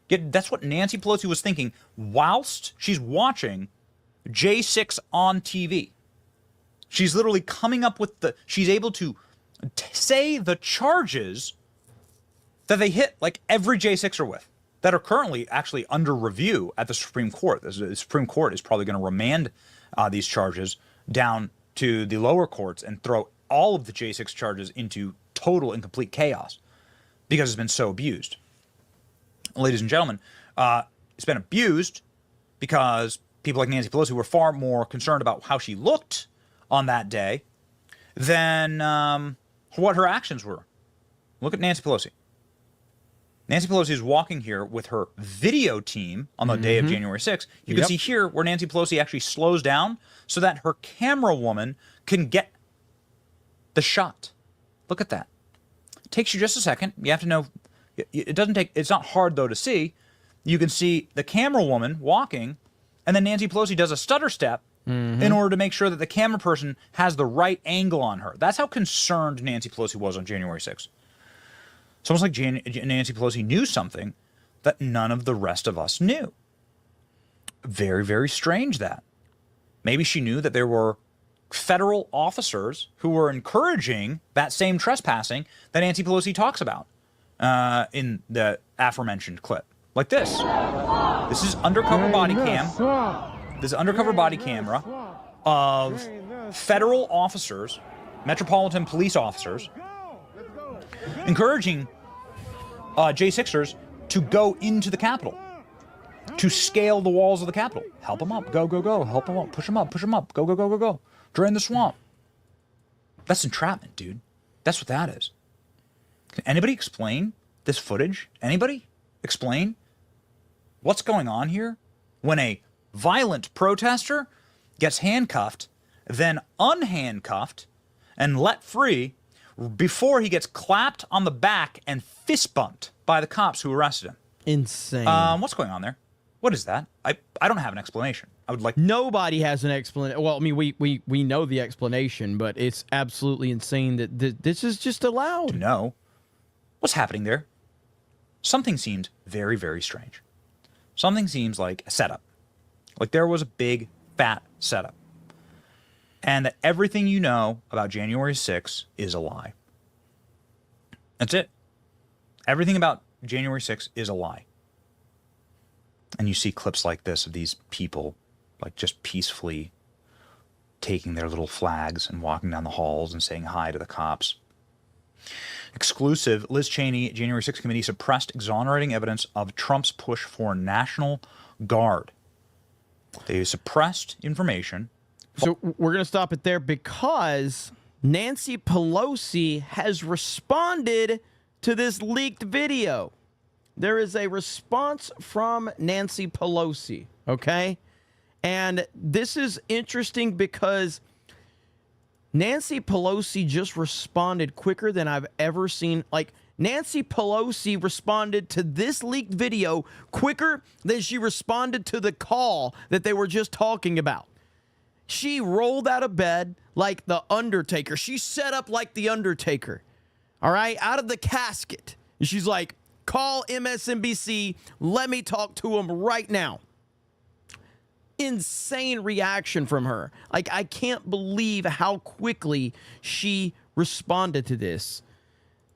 Yet that's what Nancy Pelosi was thinking whilst she's watching J6 on TV. She's literally coming up with she's able to say the charges that they hit like every J6er with that are currently actually under review at the Supreme Court. The Supreme Court is probably going to remand these charges down to the lower courts and throw all of the J6 charges into total and complete chaos because it's been so abused. Ladies and gentlemen, it's been abused because people like Nancy Pelosi were far more concerned about how she looked on that day than what her actions were. Look at Nancy Pelosi. Nancy Pelosi is walking here with her video team on the day of January 6th. You can see here where Nancy Pelosi actually slows down so that her camera woman can get the shot. Look at that. It takes you just a second. You have to know. It's not hard, though, to see. You can see the camera woman walking, and then Nancy Pelosi does a stutter step in order to make sure that the camera person has the right angle on her. That's how concerned Nancy Pelosi was on January 6th. It's almost like Nancy Pelosi knew something that none of the rest of us knew. Very, very strange that. Maybe she knew that there were federal officers who were encouraging that same trespassing that Nancy Pelosi talks about in the aforementioned clip. Like this. This is undercover body cam. This is undercover body camera of federal officers, Metropolitan Police officers, encouraging J6ers to go into the Capitol, to scale the walls of the Capitol. Help them up. Go, go, go. Help them up. Push them up. Push them up. Go, go, go, go, go. Drain the swamp. That's entrapment, dude. That's what that is. Can anybody explain this footage? Anybody explain what's going on here when a violent protester gets handcuffed, then unhandcuffed, and let free before he gets clapped on the back and fist bumped by the cops who arrested him. Insane. What's going on there? What is that? I don't have an explanation. I would like. Nobody has an explanation. Well, I mean, we know the explanation, but it's absolutely insane that this is just allowed. To know what's happening there. Something seemed very, very strange. Something seems like a setup. Like there was a big, fat setup. And that everything you know about January 6th is a lie. That's it. Everything about January 6th is a lie. And you see clips like this of these people like just peacefully taking their little flags and walking down the halls and saying hi to the cops. Exclusive, Liz Cheney, January 6th committee suppressed exonerating evidence of Trump's push for National Guard. They suppressed information. So we're going to stop it there because Nancy Pelosi has responded to this leaked video. There is a response from Nancy Pelosi, okay? And this is interesting because Nancy Pelosi just responded quicker than I've ever seen. Like, Nancy Pelosi responded to this leaked video quicker than she responded to the call that they were just talking about. She rolled out of bed like the Undertaker. She set up like the Undertaker, all right, out of the casket. And she's like, call MSNBC. Let me talk to him right now. Insane reaction from her. Like, I can't believe how quickly she responded to this.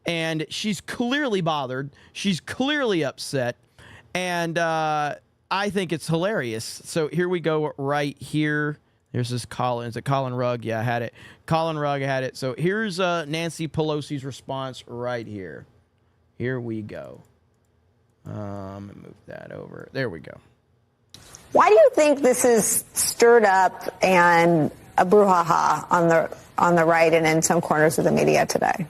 And she's clearly bothered. She's clearly upset. And I think it's hilarious. So here we go right here. There's this Colin. Is it Colin Rugg? Yeah, I had it. Colin Rugg had it. So here's Nancy Pelosi's response right here. Here we go. Move that over. There we go. Why do you think this is stirred up and a brouhaha on the right and in some corners of the media today?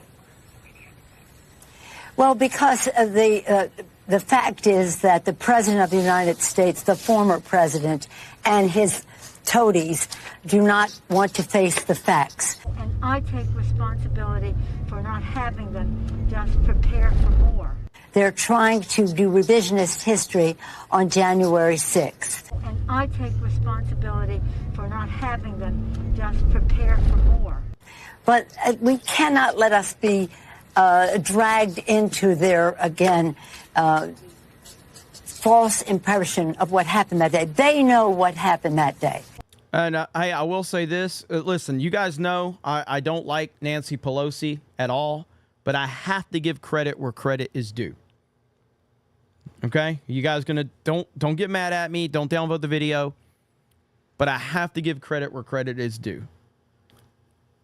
Well, because of the fact is that the President of the United States, the former president, and his toadies do not want to face the facts. And I take responsibility for not having them just prepare for more. They're trying to do revisionist history on January 6th. And I take responsibility for not having them just prepare for more. But we cannot let us be dragged into their, again, false impression of what happened that day. They know what happened that day. And I will say this. Listen, you guys know I don't like Nancy Pelosi at all, but I have to give credit where credit is due. Okay? You guys don't get mad at me. Don't downvote the video. But I have to give credit where credit is due.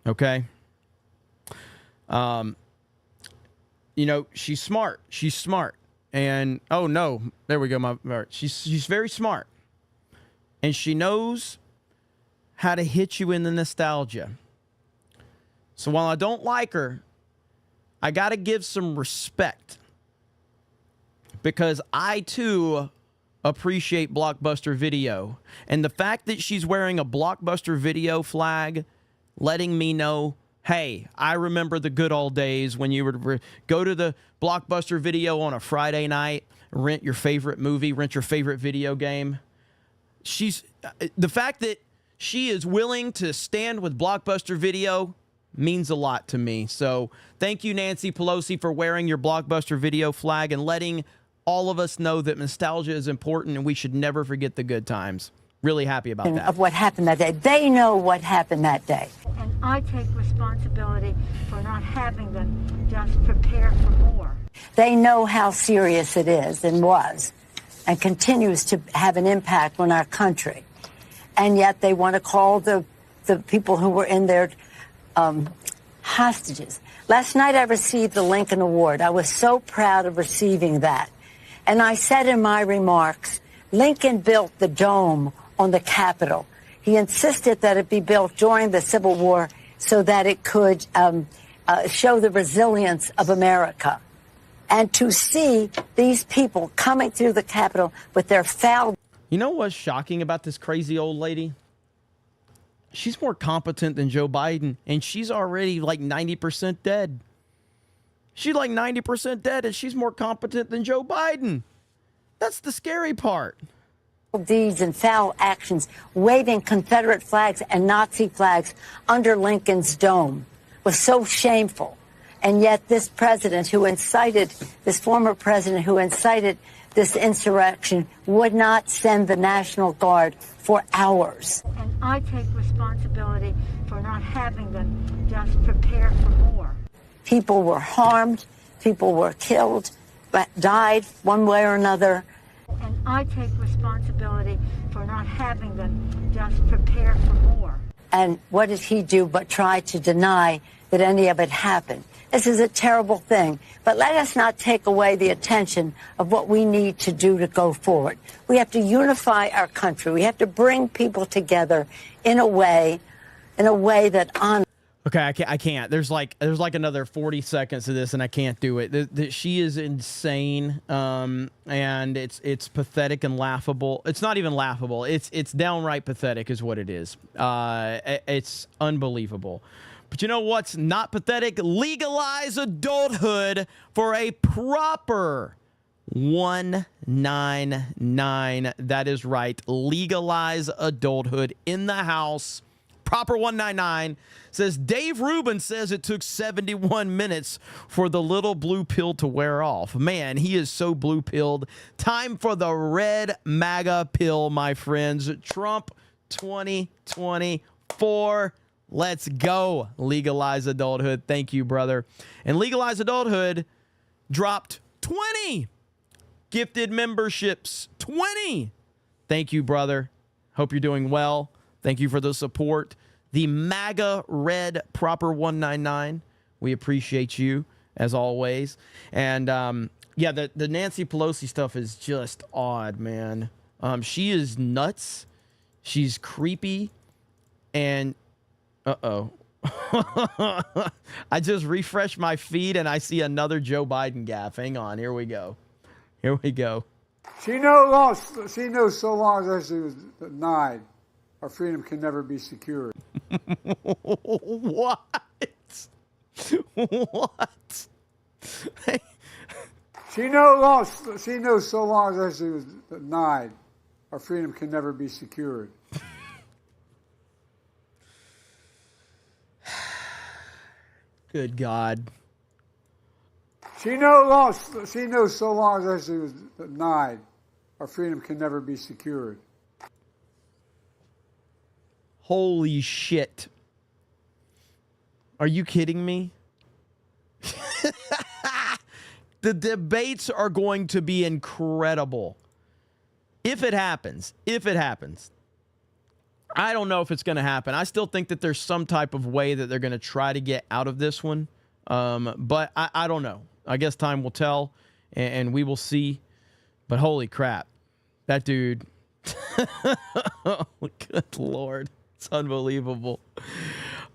Okay? You know, she's smart. She's smart. And, oh, no. There we go. She's very smart. And she knows how to hit you in the nostalgia. So while I don't like her, I got to give some respect. Because I, too, appreciate Blockbuster Video. And the fact that she's wearing a Blockbuster Video flag, letting me know, hey, I remember the good old days when you would go to the Blockbuster Video on a Friday night, rent your favorite movie, rent your favorite video game. The fact that she is willing to stand with Blockbuster Video means a lot to me. So thank you, Nancy Pelosi, for wearing your Blockbuster Video flag and letting all of us know that nostalgia is important and we should never forget the good times. Really happy about that. Of what happened that day. They know what happened that day. And I take responsibility for not having them just prepare for more. They know how serious it is and was and continues to have an impact on our country. And yet they want to call the people who were in there hostages. Last night I received the Lincoln Award. I was so proud of receiving that. And I said in my remarks, Lincoln built the dome on the Capitol. He insisted that it be built during the Civil War so that it could show the resilience of America. And to see these people coming through the Capitol with their foul... You know what's shocking about this crazy old lady? She's more competent than Joe Biden, and she's already like 90% dead. She's like 90% dead, and she's more competent than Joe Biden. That's the scary part. Deeds and foul actions, waving Confederate flags and Nazi flags under Lincoln's dome was so shameful. And yet this president who incited, this former president who incited this insurrection would not send the National Guard for hours. And I take responsibility for not having them just prepare for more. People were harmed, people were killed, but died one way or another. And I take responsibility for not having them just prepare for more. And what did he do but try to deny that any of it happened? This is a terrible thing, but let us not take away the attention of what we need to do to go forward. We have to unify our country. We have to bring people together in a way that honors. Okay, I can't. There's like another 40 seconds of this, and I can't do it. She is insane, and it's pathetic and laughable. It's not even laughable. It's downright pathetic, is what it is. It's unbelievable. But you know what's not pathetic? Legalize adulthood for a proper 199. That is right. Legalize adulthood in the House. Proper 199 says Dave Rubin says it took 71 minutes for the little blue pill to wear off. Man, he is so blue pilled. Time for the red MAGA pill, my friends. Trump 2024. Let's go. Legalize adulthood. Thank you, brother. And Legalize Adulthood dropped 20 gifted memberships. 20. Thank you, brother. Hope you're doing well. Thank you for the support. The MAGA Red Proper 199. We appreciate you, as always. And, yeah, the Nancy Pelosi stuff is just odd, man. She is nuts. She's creepy. And, uh-oh. I just refreshed my feed, and I see another Joe Biden gaffe. Hang on. Here we go. Here we go. She knows so long as she was denied, our freedom can never be secured. What? What? She knows so long as she was denied, our freedom can never be secured. Good God. She knows so long as she was denied, our freedom can never be secured. Holy shit. Are you kidding me? The debates are going to be incredible. If it happens. I don't know if it's going to happen. I still think that there's some type of way that they're going to try to get out of this one. But I don't know. I guess time will tell, and we will see. But holy crap. That dude. Good Lord. It's unbelievable.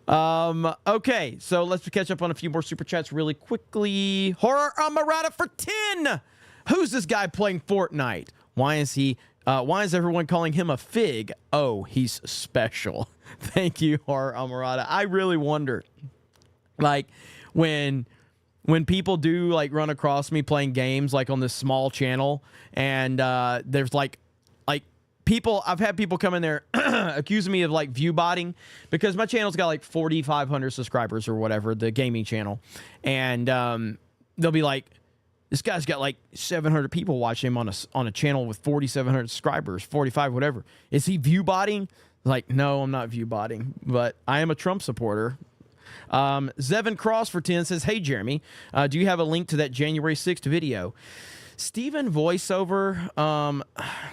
Okay, so let's catch up on a few more super chats really quickly. Horror Amarada for 10. Who's this guy playing Fortnite? Why is everyone calling him a fig? Oh, he's special. Thank you, Horror Amarada. I really wonder, like, when people do like run across me playing games like on this small channel, and there's like people, I've had people come in there accusing me of like view botting, because my channel's got like 4,500 subscribers or whatever, the gaming channel. And they'll be like, this guy's got like 700 people watching him on a channel with 4,700 subscribers, 45, whatever. Is he view botting? Like, no, I'm not view botting, but I am a Trump supporter. Zevin Cross for 10 says, hey, Jeremy, do you have a link to that January 6th video? Steven voiceover,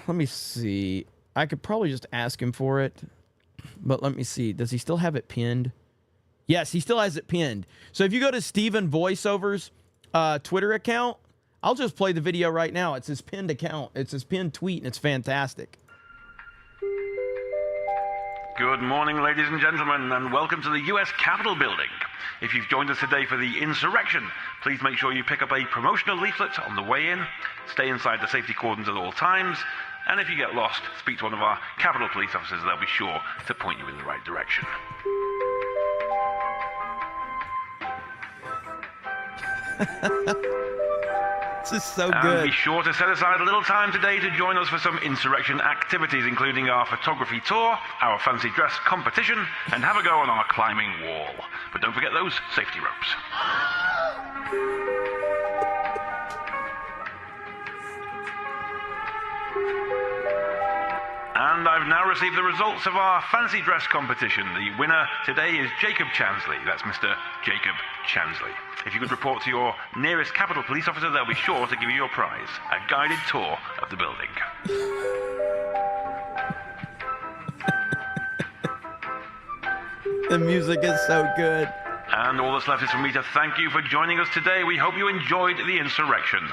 let me see. I could probably just ask him for it, but let me see. Does he still have it pinned? Yes, he still has it pinned. So if you go to Steven Voiceover's Twitter account, I'll just play the video right now. It's his pinned account. It's his pinned tweet, and it's fantastic. Good morning, ladies and gentlemen, and welcome to the U.S. Capitol building. If you've joined us today for the insurrection, please make sure you pick up a promotional leaflet on the way in, stay inside the safety cordons at all times, And if you get lost, speak to one of our Capitol Police officers. They'll be sure to point you in the right direction. This is so And good. be sure to set aside a little time today to join us for some insurrection activities, including our photography tour, our fancy dress competition, and have a go on our climbing wall. But don't forget those safety ropes. And I've now received the results of our fancy dress competition. The winner today is Jacob Chansley. That's Mr. Jacob Chansley. If you could report to your nearest Capitol Police officer, they'll be sure to give you your prize, a guided tour of the building. The music is so good. And all that's left is for me to thank you for joining us today. We hope you enjoyed the insurrection.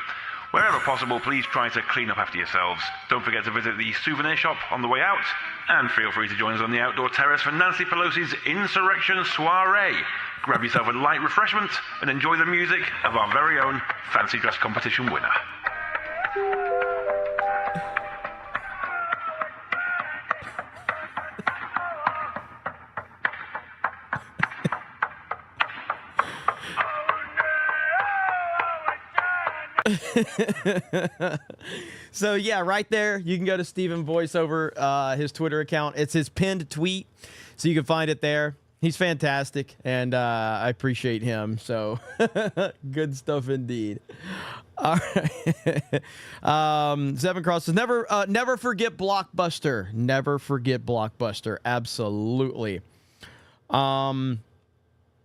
Wherever possible, please try to clean up after yourselves. Don't forget to visit the souvenir shop on the way out. And feel free to join us on the outdoor terrace for Nancy Pelosi's Insurrection Soiree. Grab yourself a light refreshment and enjoy the music of our very own fancy dress competition winner. So yeah, right there, you can go to Steven Voiceover, his Twitter account. It's his pinned tweet, so you can find it there. He's fantastic, and I appreciate him. So good stuff indeed. All right. Seven Cross says, never forget Blockbuster. Never forget Blockbuster. Absolutely.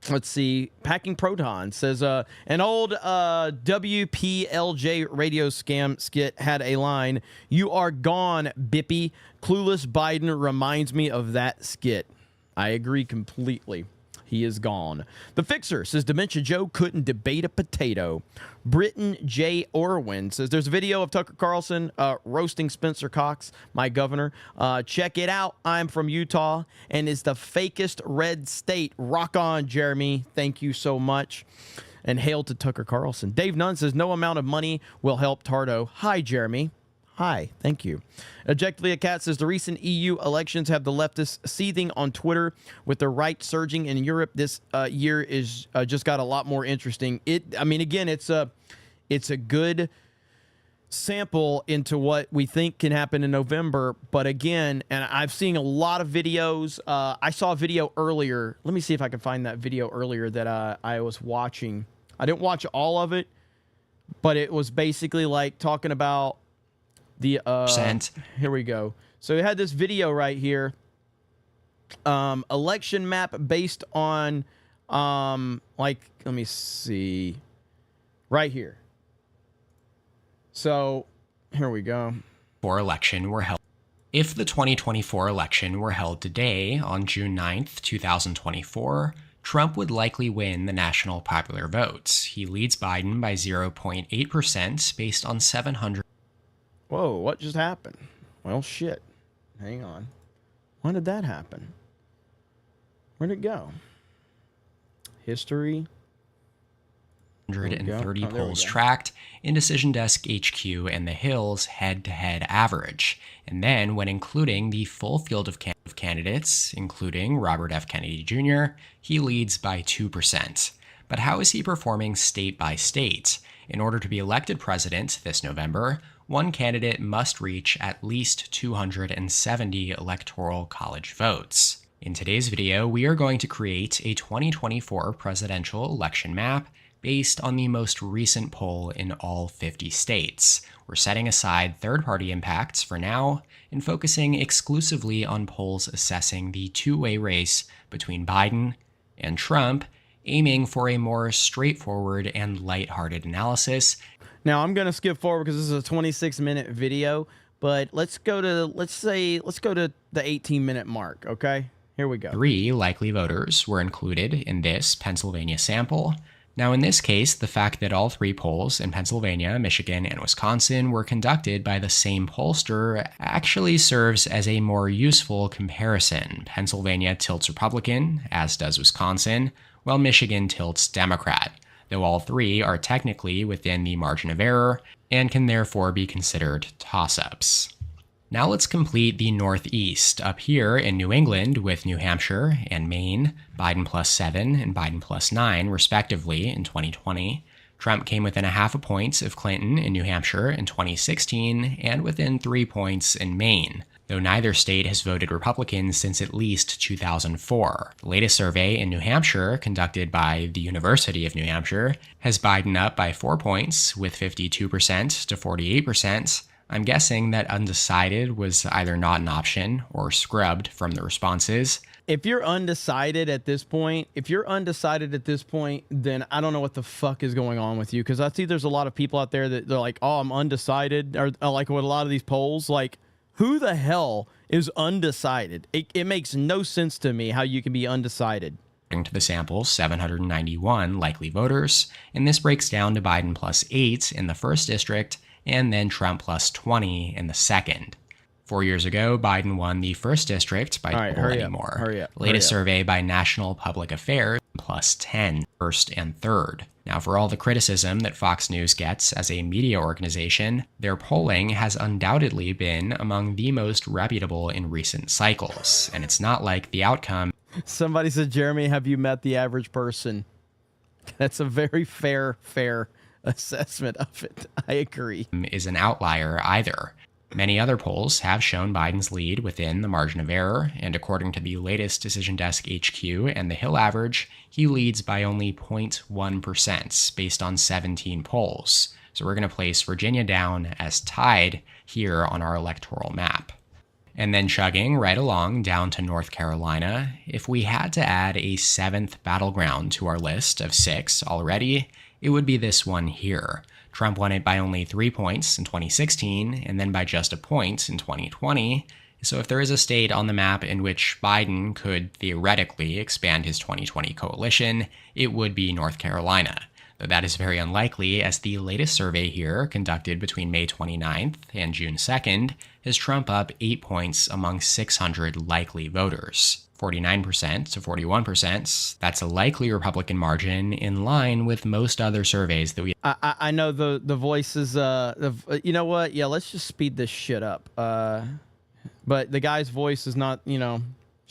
Let's see. Packing Proton says, an old WPLJ radio scam skit had a line, "You are gone, Bippy. Clueless Biden reminds me of that skit." I agree completely. He is gone. The Fixer says, Dementia Joe couldn't debate a potato. Britton J. Orwin says, there's a video of Tucker Carlson roasting Spencer Cox, my governor. Check it out. I'm from Utah, and it's the fakest red state. Rock on, Jeremy. Thank you so much. And hail to Tucker Carlson. Dave Nunn says, no amount of money will help Tardo. Hi, Jeremy. Hi, thank you. Ejectlia Cat says the recent EU elections have the leftists seething on Twitter with the right surging in Europe. This year is just got a lot more interesting. Again, it's a good sample into what we think can happen in November. But again, and I've seen a lot of videos. I saw a video earlier. Let me see if I can find that video earlier that I was watching. I didn't watch all of it, but it was basically like talking about the here we go. So we had this video right here. Election map based on let me see. Right here. So here we go. Election were held. If the 2024 election were held today on June 9th, 2024, Trump would likely win the national popular vote. He leads Biden by 0.8% based on 700. Whoa, what just happened? Well, shit. Hang on. When did that happen? Where'd it go? History. 130 polls tracked, Indecision Desk HQ and The Hill's head-to-head average. And then, when including the full field of candidates, including Robert F. Kennedy Jr., he leads by 2%. But how is he performing state by state? In order to be elected president this November, one candidate must reach at least 270 electoral college votes. In today's video, we are going to create a 2024 presidential election map based on the most recent poll in all 50 states. We're setting aside third-party impacts for now and focusing exclusively on polls assessing the two-way race between Biden and Trump, aiming for a more straightforward and lighthearted analysis. Now, I'm going to skip forward because this is a 26-minute video, but let's go to the 18-minute mark, okay? Here we go. 3 likely voters were included in this Pennsylvania sample. Now, in this case, the fact that all 3 polls in Pennsylvania, Michigan, and Wisconsin were conducted by the same pollster actually serves as a more useful comparison. Pennsylvania tilts Republican, as does Wisconsin, while Michigan tilts Democrat, though all 3 are technically within the margin of error and can therefore be considered toss-ups. Now let's complete the Northeast. Up here in New England with New Hampshire and Maine, Biden +7 and Biden +9 respectively in 2020. Trump came within a half a point of Clinton in New Hampshire in 2016 and within 3 points in Maine, though neither state has voted Republican since at least 2004. The latest survey in New Hampshire, conducted by the University of New Hampshire, has Biden up by 4 points with 52% to 48%. I'm guessing that undecided was either not an option or scrubbed from the responses. If you're undecided at this point, then I don't know what the fuck is going on with you. Because I see there's a lot of people out there that they're like, oh, I'm undecided. Or like with a lot of these polls, like, who the hell is undecided? It makes no sense to me how you can be undecided. According to the sample, 791 likely voters, and this breaks down to Biden +8 in the first district, and then Trump +20 in the second. 4 years ago, Biden won the first district by more. Latest survey by National Public Affairs, +10, first and third. Now, for all the criticism that Fox News gets as a media organization, their polling has undoubtedly been among the most reputable in recent cycles, and it's not like the outcome. Somebody said, Jeremy, have you met the average person? That's a very fair assessment of it. I agree. Is an outlier either. Many other polls have shown Biden's lead within the margin of error, and according to the latest Decision Desk HQ and the Hill average, he leads by only 0.1% based on 17 polls. So we're going to place Virginia down as tied here on our electoral map. And then chugging right along down to North Carolina, if we had to add a seventh battleground to our list of 6 already, it would be this one here. Trump won it by only 3 points in 2016 and then by just a point in 2020. So if there is a state on the map in which Biden could theoretically expand his 2020 coalition, it would be North Carolina. Though that is very unlikely, as the latest survey here, conducted between May 29th and June 2nd, has Trump up 8 points among 600 likely voters. 49% to 41%. That's a likely Republican margin in line with most other surveys that we... I know the voice is... you know what? Yeah, let's just speed this shit up. But the guy's voice is not, he's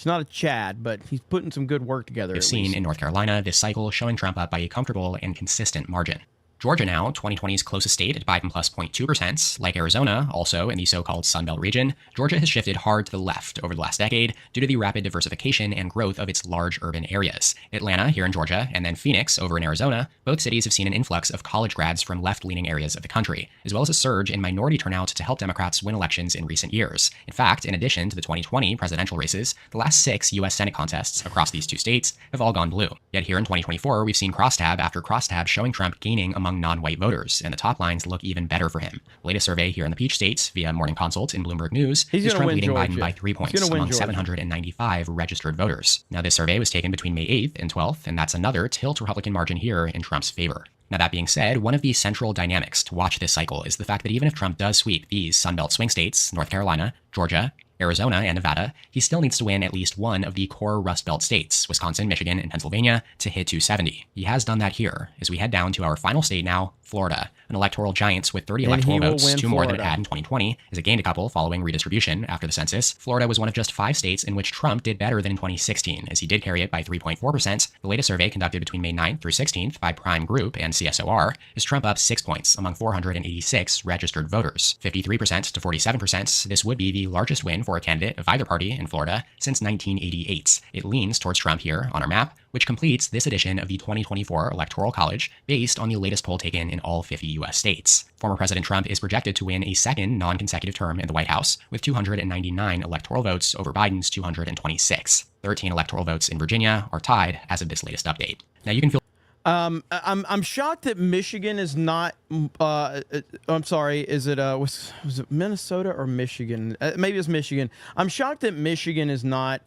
not a Chad, but he's putting some good work together. We've seen in North Carolina this cycle showing Trump up by a comfortable and consistent margin. Georgia now, 2020's closest state at Biden +0.2%. Like Arizona, also in the so-called Sunbelt region, Georgia has shifted hard to the left over the last decade due to the rapid diversification and growth of its large urban areas. Atlanta, here in Georgia, and then Phoenix, over in Arizona, both cities have seen an influx of college grads from left-leaning areas of the country, as well as a surge in minority turnout to help Democrats win elections in recent years. In fact, in addition to the 2020 presidential races, the last 6 U.S. Senate contests across these 2 states have all gone blue. Yet here in 2024, we've seen crosstab after crosstab showing Trump gaining among non-white voters, and the top lines look even better for him. The latest survey here in the Peach States via Morning Consult in Bloomberg News is Trump leading Biden by 3 points among 795 registered voters. Now, this survey was taken between May 8th and 12th, and that's another tilt Republican margin here in Trump's favor. Now, that being said, one of the central dynamics to watch this cycle is the fact that even if Trump does sweep these Sunbelt swing states, North Carolina, Georgia, Arizona, and Nevada, he still needs to win at least one of the core Rust Belt states, Wisconsin, Michigan, and Pennsylvania, to hit 270. He has done that here, as we head down to our final state now, Florida, an electoral giant with 30 electoral votes, 2 more than it had in 2020, as it gained a couple following redistribution after the census. Florida was one of just 5 states in which Trump did better than in 2016, as he did carry it by 3.4%. The latest survey conducted between May 9th through 16th by Prime Group and CSOR is Trump up 6 points among 486 registered voters, 53% to 47%. This would be the largest win for a candidate of either party in Florida since 1988. It leans towards Trump here on our map, which completes this edition of the 2024 Electoral College based on the latest poll taken in all 50 U.S. states. Former President Trump is projected to win a second non-consecutive term in the White House with 299 electoral votes over Biden's 226. 13 electoral votes in Virginia are tied as of this latest update. Now you can feel... I'm shocked that Michigan is not. I'm sorry. Is it was it Minnesota or Michigan? Maybe it's Michigan. I'm shocked that Michigan is not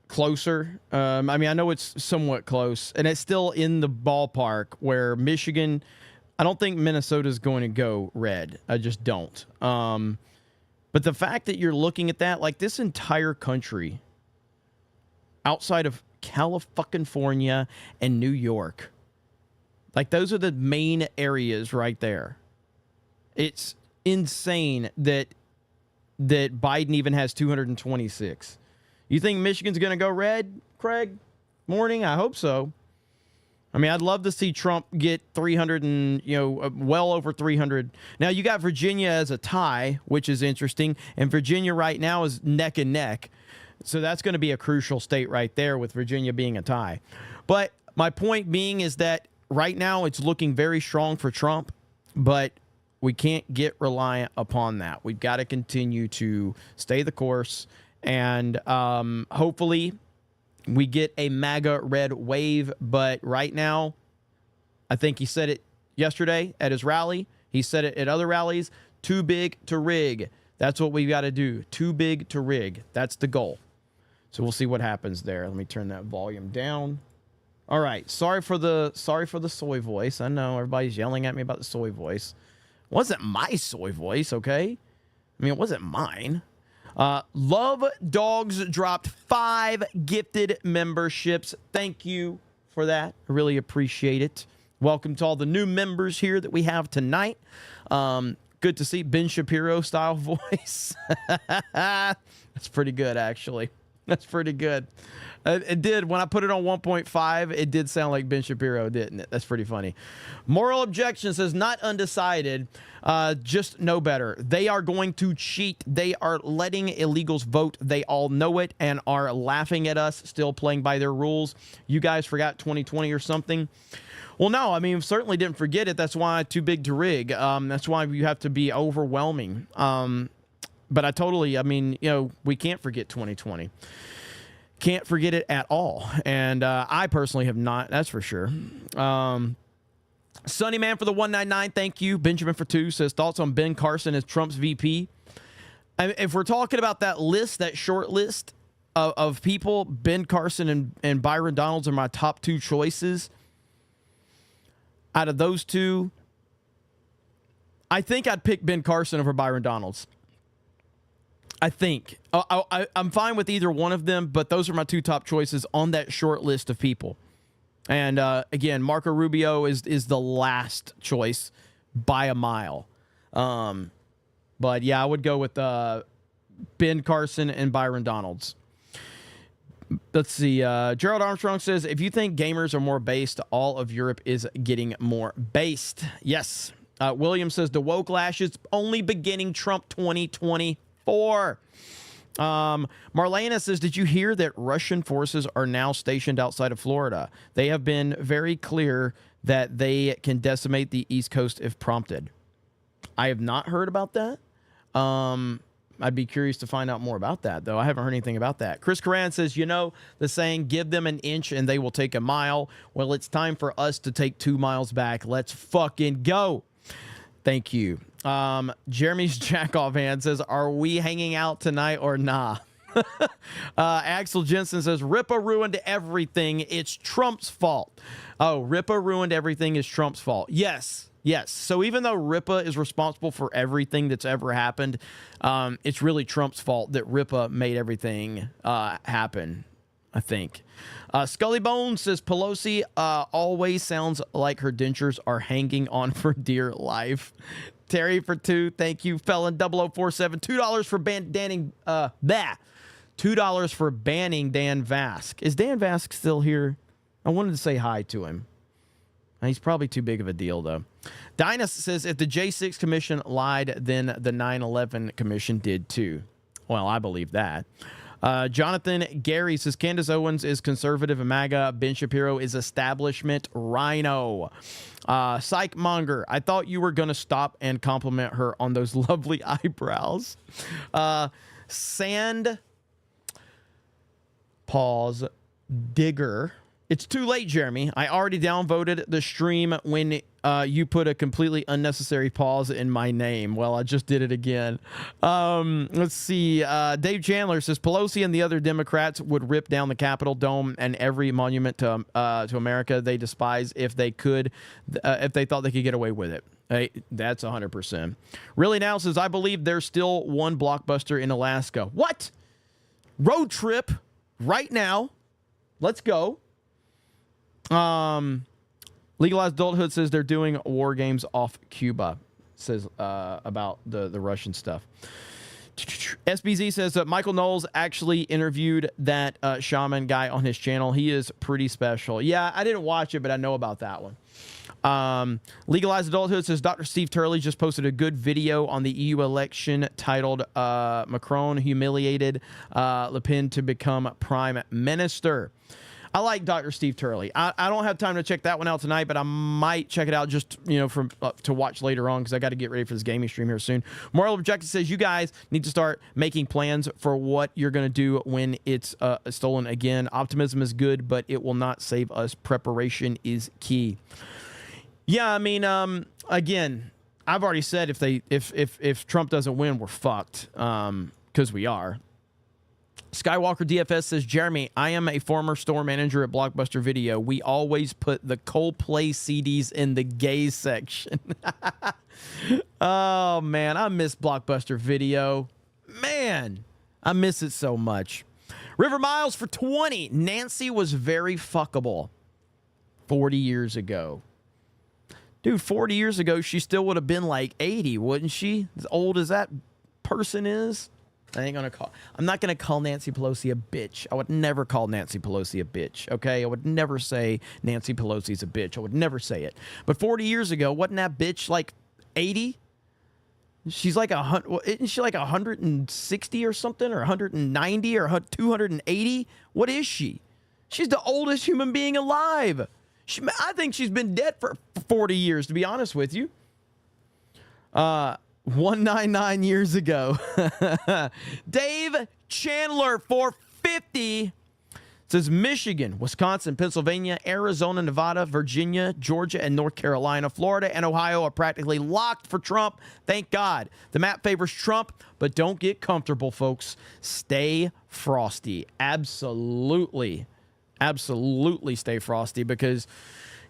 closer. I mean, I know it's somewhat close, and it's still in the ballpark where Michigan. I don't think Minnesota's going to go red. I just don't. But the fact that you're looking at that, like this entire country, outside of California and New York, like those are the main areas right there. It's insane that that Biden even has 226. You think Michigan's going to go red, Craig? Morning? I hope so. I mean, I'd love to see Trump get 300 and, well over 300. Now, you got Virginia as a tie, which is interesting. And Virginia right now is neck and neck. So that's going to be a crucial state right there with Virginia being a tie. But my point being is that right now it's looking very strong for Trump, but we can't get reliant upon that. We've got to continue to stay the course, and hopefully we get a MAGA red wave. But right now, I think he said it yesterday at his rally. He said it at other rallies. Too big to rig. That's what we've got to do. Too big to rig. That's the goal. So we'll see what happens there. Let me turn that volume down. All right. Sorry for the soy voice. I know everybody's yelling at me about the soy voice. It wasn't my soy voice, okay? I mean, it wasn't mine. Love Dogs dropped 5 gifted memberships. Thank you for that. I really appreciate it. Welcome to all the new members here that we have tonight. Good to see Ben Shapiro style voice. That's pretty good, actually. That's pretty good. It did. When I put it on 1.5, it did sound like Ben Shapiro, didn't it? That's pretty funny. Moral Objection says, not undecided, just know better. They are going to cheat. They are letting illegals vote. They all know it and are laughing at us, still playing by their rules. You guys forgot 2020 or something? Well, no, I mean, certainly didn't forget it. That's why too big to rig. That's why you have to be overwhelming. But we can't forget 2020. Can't forget it at all. And I personally have not, that's for sure. Sunny Man for the 199, thank you. Benjamin for 2 says, thoughts on Ben Carson as Trump's VP? If we're talking about that list, that short list of people, Ben Carson and Byron Donalds are my top 2 choices. Out of those 2, I think I'd pick Ben Carson over Byron Donalds. I think. I'm fine with either one of them, but those are my 2 top choices on that short list of people. And again, Marco Rubio is the last choice by a mile. But yeah, I would go with Ben Carson and Byron Donalds. Let's see. Gerald Armstrong says, if you think gamers are more based, all of Europe is getting more based. Yes. William says, the woke lash is only beginning. Trump 2024. Marlena says, did you hear that Russian forces are now stationed outside of Florida? They have been very clear that they can decimate the East Coast if prompted. I have not heard about that. I'd be curious to find out more about that, though. I haven't heard anything about that. Chris Coran says, the saying, give them an inch and they will take a mile. Well, it's time for us to take 2 miles back. Let's fucking go. Thank you. Jeremy's Jackoff hand says, are we hanging out tonight or nah? Axel Jensen says, Ripa ruined everything. It's Trump's fault. Oh, Ripa ruined everything is Trump's fault. Yes. So even though Ripa is responsible for everything that's ever happened, it's really Trump's fault that Ripa made everything happen, I think. Scully Bones says, Pelosi always sounds like her dentures are hanging on for dear life. Terry for 2, thank you. Felon 0047, $2 for banning $2 for banning Dan Vask. Is Dan Vask still here? I wanted to say hi to him. He's probably too big of a deal, though. Dinus says, if the J6 Commission lied, then the 9/11 Commission did too. Well, I believe that. Jonathan Gary says, Candace Owens is conservative and MAGA. Ben Shapiro is establishment rhino. Psych Monger, I thought you were going to stop and compliment her on those lovely eyebrows. Sand Pause Digger. It's too late, Jeremy. I already downvoted the stream when you put a completely unnecessary pause in my name. Well, I just did it again. Let's see. Dave Chandler says, Pelosi and the other Democrats would rip down the Capitol dome and every monument to America they despise if they thought they could get away with it. Hey, that's 100%. Really Now says, I believe there's still one Blockbuster in Alaska. What? Road trip right now. Let's go. Legalized Adulthood says they're doing war games off Cuba. Says about the Russian stuff. SBZ says that Michael Knowles actually interviewed that shaman guy on his channel. He is pretty special. Yeah, I didn't watch it, but I know about that one. Legalized Adulthood says Dr. Steve Turley just posted a good video on the EU election titled Macron humiliated Le Pen to become prime minister. I like Dr. Steve Turley. I don't have time to check that one out tonight, but I might check it out just, to watch later on because I got to get ready for this gaming stream here soon. Moral Objective says you guys need to start making plans for what you're going to do when it's stolen again. Optimism is good, but it will not save us. Preparation is key. Yeah, I mean, again, I've already said if Trump doesn't win, we're fucked, because we are. Skywalker DFS says, Jeremy, I am a former store manager at Blockbuster Video. We always put the Coldplay CDs in the gay section. Oh, man, I miss Blockbuster Video. Man, I miss it so much. River Miles for 20. Nancy was very fuckable 40 years ago. Dude, 40 years ago, she still would have been like 80, wouldn't she? As old as that person is. I'm not going to call Nancy Pelosi a bitch. I would never call Nancy Pelosi a bitch, okay? I would never say Nancy Pelosi's a bitch. I would never say it. But 40 years ago, wasn't that bitch like 80? She's like isn't she like 160 or something, or 190 or 280? What is she? She's the oldest human being alive. I think she's been dead for 40 years, to be honest with you. 199 years ago. Dave Chandler for 50 says Michigan, Wisconsin, Pennsylvania, Arizona, Nevada, Virginia, Georgia, and North Carolina. Florida and Ohio are practically locked for Trump. Thank God. The map favors Trump, but don't get comfortable, folks. Stay frosty. Absolutely. Absolutely stay frosty because,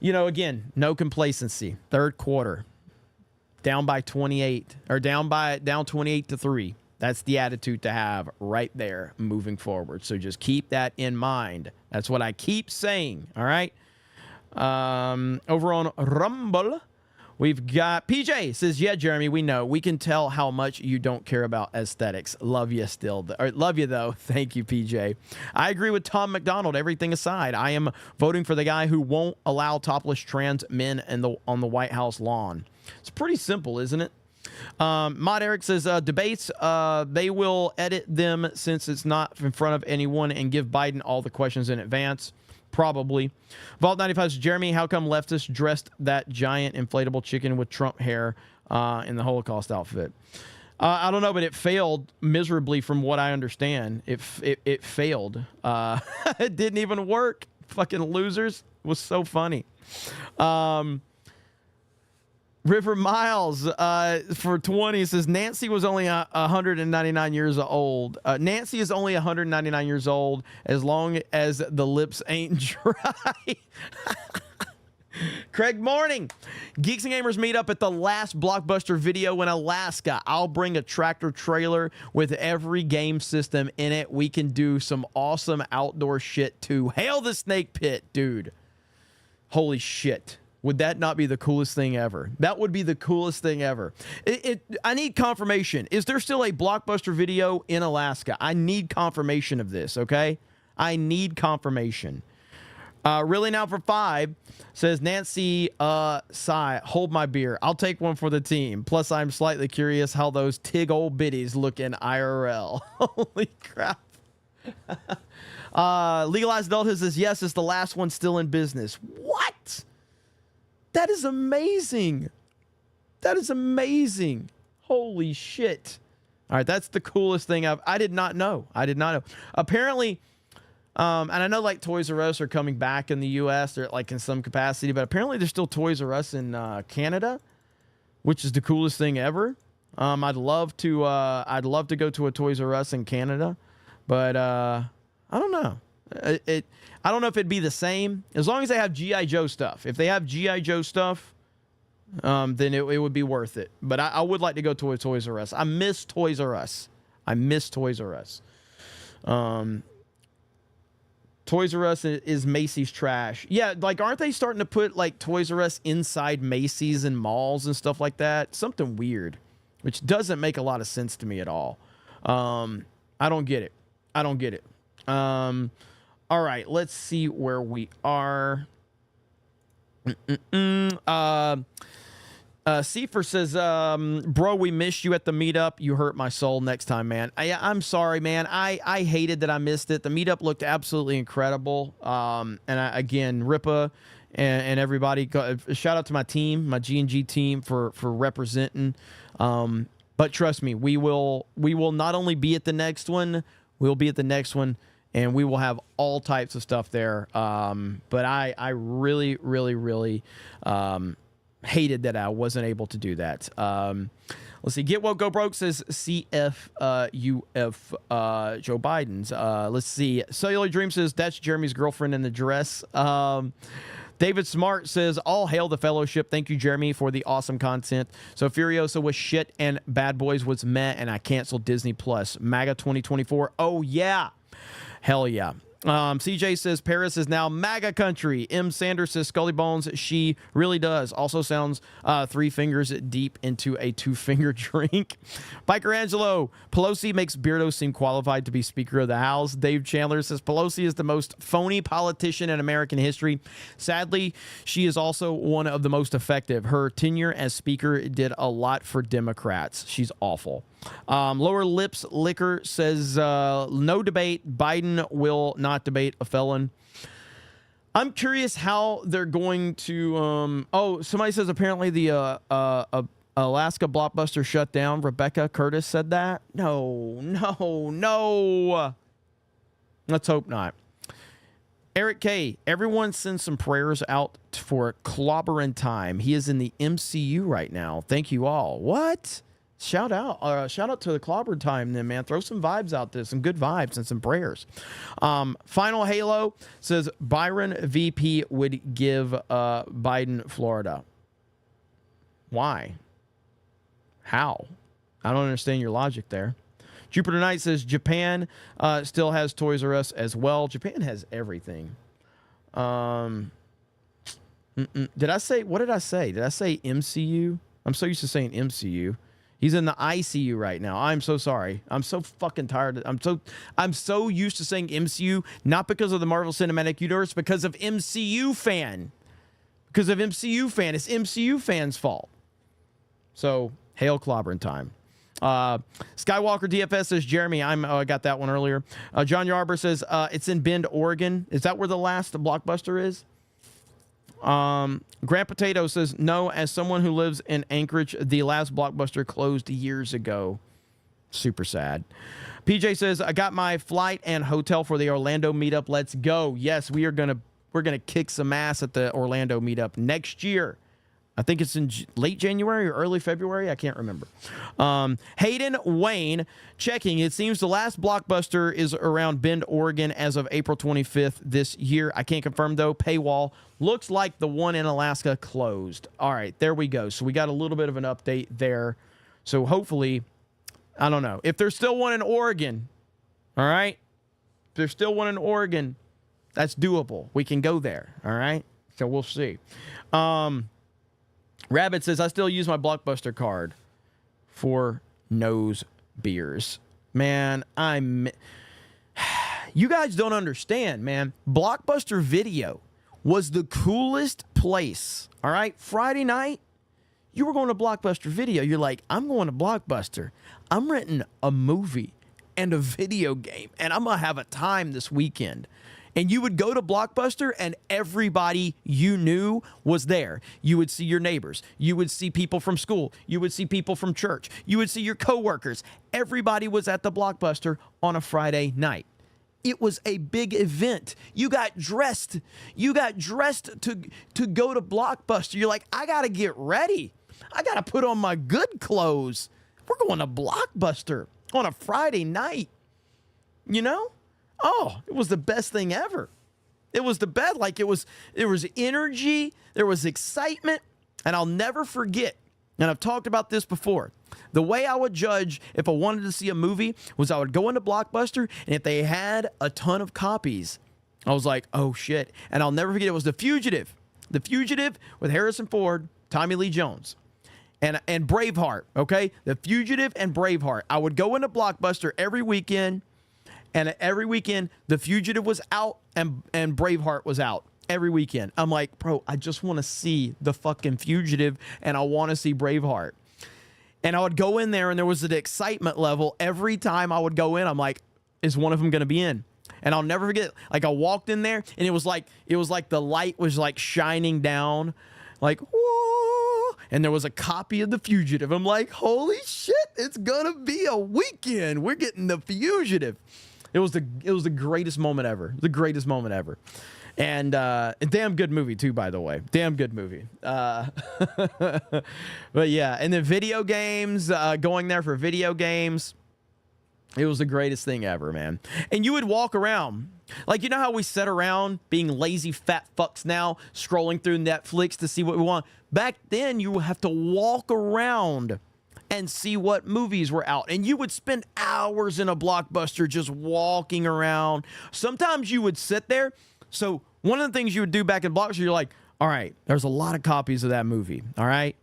again, no complacency. Third quarter. Down by 28 or down 28-3. That's the attitude to have right there moving forward. So just keep that in mind. That's what I keep saying. All right. Over on Rumble, we've got PJ says, yeah, Jeremy, we know. We can tell how much you don't care about aesthetics. Love you still. Love you, though. Thank you, PJ. I agree with Tom McDonald. Everything aside, I am voting for the guy who won't allow topless trans men on the White House lawn. It's pretty simple, isn't it? Mod Eric says, debates, they will edit them since it's not in front of anyone and give Biden all the questions in advance. Probably. Vault 95 says, Jeremy, how come leftists dressed that giant inflatable chicken with Trump hair in the Holocaust outfit? I don't know, but it failed miserably from what I understand. It failed. It didn't even work. Fucking losers. It was so funny. River Miles for 20 says Nancy was only 199 years old. Nancy is only 199 years old as long as the lips ain't dry. Craig Morning. Geeks and Gamers meet up at the last Blockbuster Video in Alaska. I'll bring a tractor trailer with every game system in it. We can do some awesome outdoor shit too. Hail the snake pit, dude. Holy shit. Would that not be the coolest thing ever? That would be the coolest thing ever. I need confirmation. Is there still a Blockbuster Video in Alaska? I need confirmation of this, okay? I need confirmation. Really Now for 5 says, Nancy, sigh, hold my beer. I'll take one for the team. Plus, I'm slightly curious how those tig old biddies look in IRL. Holy crap. Legalized Adulthood says, yes, it's the last one still in business. What? That is amazing. That is amazing. Holy shit. All right, that's the coolest thing I did not know. I did not know. Apparently, and I know like Toys R Us are coming back in the U.S. They're like in some capacity, but apparently there's still Toys R Us in Canada, which is the coolest thing ever. I'd love to go to a Toys R Us in Canada, but I don't know. I don't know if it'd be the same. As long as they have G.I. Joe stuff. If they have G.I. Joe stuff, then it would be worth it. But I would like to go to a Toys R Us. I miss Toys R Us. Toys R Us is Macy's trash. Yeah, like aren't they starting to put like Toys R Us inside Macy's and malls and stuff like that? Something weird, which doesn't make a lot of sense to me at all. I don't get it. I don't get it. All right, let's see where we are. Seifer says, bro, we missed you at the meetup. You hurt my soul. Next time, man. I'm sorry, man. I hated that I missed it. The meetup looked absolutely incredible. Again, Ripa and everybody, shout out to my team, my G&G team for representing. But trust me, we will not only be at the next one, we'll be at the next one, and we will have all types of stuff there. But I really, really, really hated that I wasn't able to do that. Let's see. Get Woke Go Broke says CFUF Joe Biden's. Let's see. Cellular Dream says that's Jeremy's girlfriend in the dress. David Smart says, all hail the fellowship. Thank you, Jeremy, for the awesome content. So Furiosa was shit and Bad Boys was meh, and I canceled Disney Plus. MAGA 2024. Oh, yeah. Hell yeah. CJ says Paris is now MAGA country. M. Sanders says Scully Bones, she really does. Also sounds 3 fingers deep into a 2-finger drink. Biker Angelo, Pelosi makes Beardo seem qualified to be Speaker of the House. Dave Chandler says Pelosi is the most phony politician in American history. Sadly, she is also one of the most effective. Her tenure as Speaker did a lot for Democrats. She's awful. Lower Lips Liquor says, no debate. Biden will not debate a felon. I'm curious how they're going to, somebody says apparently the Alaska Blockbuster shut down. Rebecca Curtis said that. No. Let's hope not. Eric K, everyone send some prayers out for Clobbering Time. He is in the MCU right now. Thank you all. What? Shout out to the Clobber Time then, man. Throw some vibes out there, some good vibes and some prayers. Final Halo says Byron VP would give Biden Florida. Why? How? I don't understand your logic there. Jupiter Knight says Japan still has Toys R Us as well. Japan has everything. What did I say? Did I say MCU? I'm so used to saying MCU. He's in the ICU right now. I'm so sorry. I'm so fucking tired. I'm so used to saying MCU, not because of the Marvel Cinematic Universe, because of MCU fan. Because of MCU fan. It's MCU fans' fault. So, hail Clobbering Time. Skywalker DFS says, Jeremy, I got that one earlier. John Yarber says, it's in Bend, Oregon. Is that where the last Blockbuster is? Grant Potato says, no, as someone who lives in Anchorage, the last Blockbuster closed years ago. Super sad. PJ says, I got my flight and hotel for the Orlando meetup. Let's go. Yes, we're gonna kick some ass at the Orlando meetup next year. I think it's in late January or early February. I can't remember. Hayden Wayne checking. It seems the last Blockbuster is around Bend, Oregon as of April 25th this year. I can't confirm, though. Paywall. Looks like the one in Alaska closed. All right, there we go. So we got a little bit of an update there. So hopefully, I don't know. If there's still one in Oregon, all right? If there's still one in Oregon, that's doable. We can go there, all right? So we'll see. Rabbit says, I still use my Blockbuster card for nose beers. Man, you guys don't understand, man. Blockbuster Video was the coolest place, all right? Friday night, you were going to Blockbuster Video. You're like, I'm going to Blockbuster. I'm renting a movie and a video game, and I'm going to have a time this weekend. And you would go to Blockbuster and everybody you knew was there. You would see your neighbors. You would see people from school. You would see people from church. You would see your coworkers. Everybody was at the Blockbuster on a Friday night. It was a big event. You got dressed. You got dressed to go to Blockbuster. You're like, I got to get ready. I got to put on my good clothes. We're going to Blockbuster on a Friday night. You know? Oh, it was the best thing ever. It was the best. Like there was energy, there was excitement, and I'll never forget, and I've talked about this before, the way I would judge if I wanted to see a movie was I would go into Blockbuster, and if they had a ton of copies, I was like, oh shit. And I'll never forget, it was The Fugitive with Harrison Ford, Tommy Lee Jones. and Braveheart, okay? The Fugitive and Braveheart. I would go into Blockbuster every weekend, and every weekend The Fugitive was out and Braveheart was out every weekend. I'm like, bro, I just want to see the fucking Fugitive and I want to see Braveheart. And I would go in there and there was an excitement level every time I would go in. I'm like, is one of them going to be in? And I'll never forget, like I walked in there and it was like the light was like shining down, like, whoa, and there was a copy of The Fugitive. I'm like, holy shit, it's gonna be a weekend. We're getting The Fugitive. It was the greatest moment ever. The greatest moment ever. And a damn good movie too, by the way. Damn good movie. But yeah, and then video games, going there for video games. It was the greatest thing ever, man. And you would walk around. Like, you know how we sit around being lazy fat fucks now, scrolling through Netflix to see what we want? Back then, you would have to walk around and see what movies were out. And you would spend hours in a Blockbuster just walking around. Sometimes you would sit there. So one of the things you would do back in Blockbuster, you're like, all right, there's a lot of copies of that movie, all right?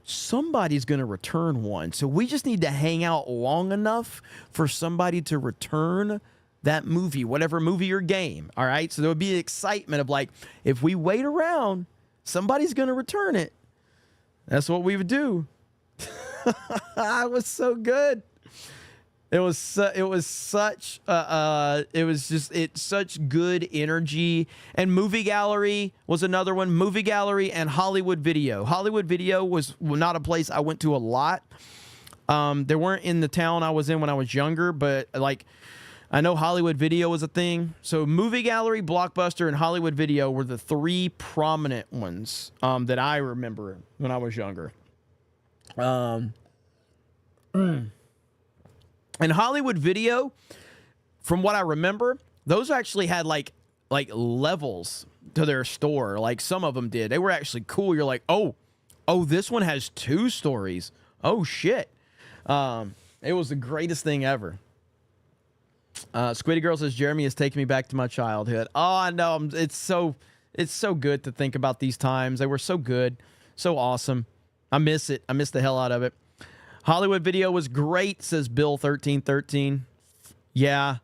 Somebody's going to return one. So we just need to hang out long enough for somebody to return that movie, whatever movie or game. All right. So there would be excitement of like, if we wait around, somebody's going to return it. That's what we would do. It was so good. It was such good energy. And Movie Gallery was another one. Movie Gallery and Hollywood Video. Hollywood Video was not a place I went to a lot. They weren't in the town I was in when I was younger, but like I know Hollywood Video was a thing. So Movie Gallery, Blockbuster, and Hollywood Video were the three prominent ones that I remember when I was younger. And Hollywood Video, from what I remember, those actually had like levels to their store. Like some of them did. They were actually cool. You're like, oh, this one has 2 stories. Oh shit. It was the greatest thing ever. Squiddy Girl says Jeremy is taking me back to my childhood. Oh, I know. It's so good to think about these times. They were so good, so awesome. I miss it. I miss the hell out of it. Hollywood Video was great, says Bill1313. Yeah.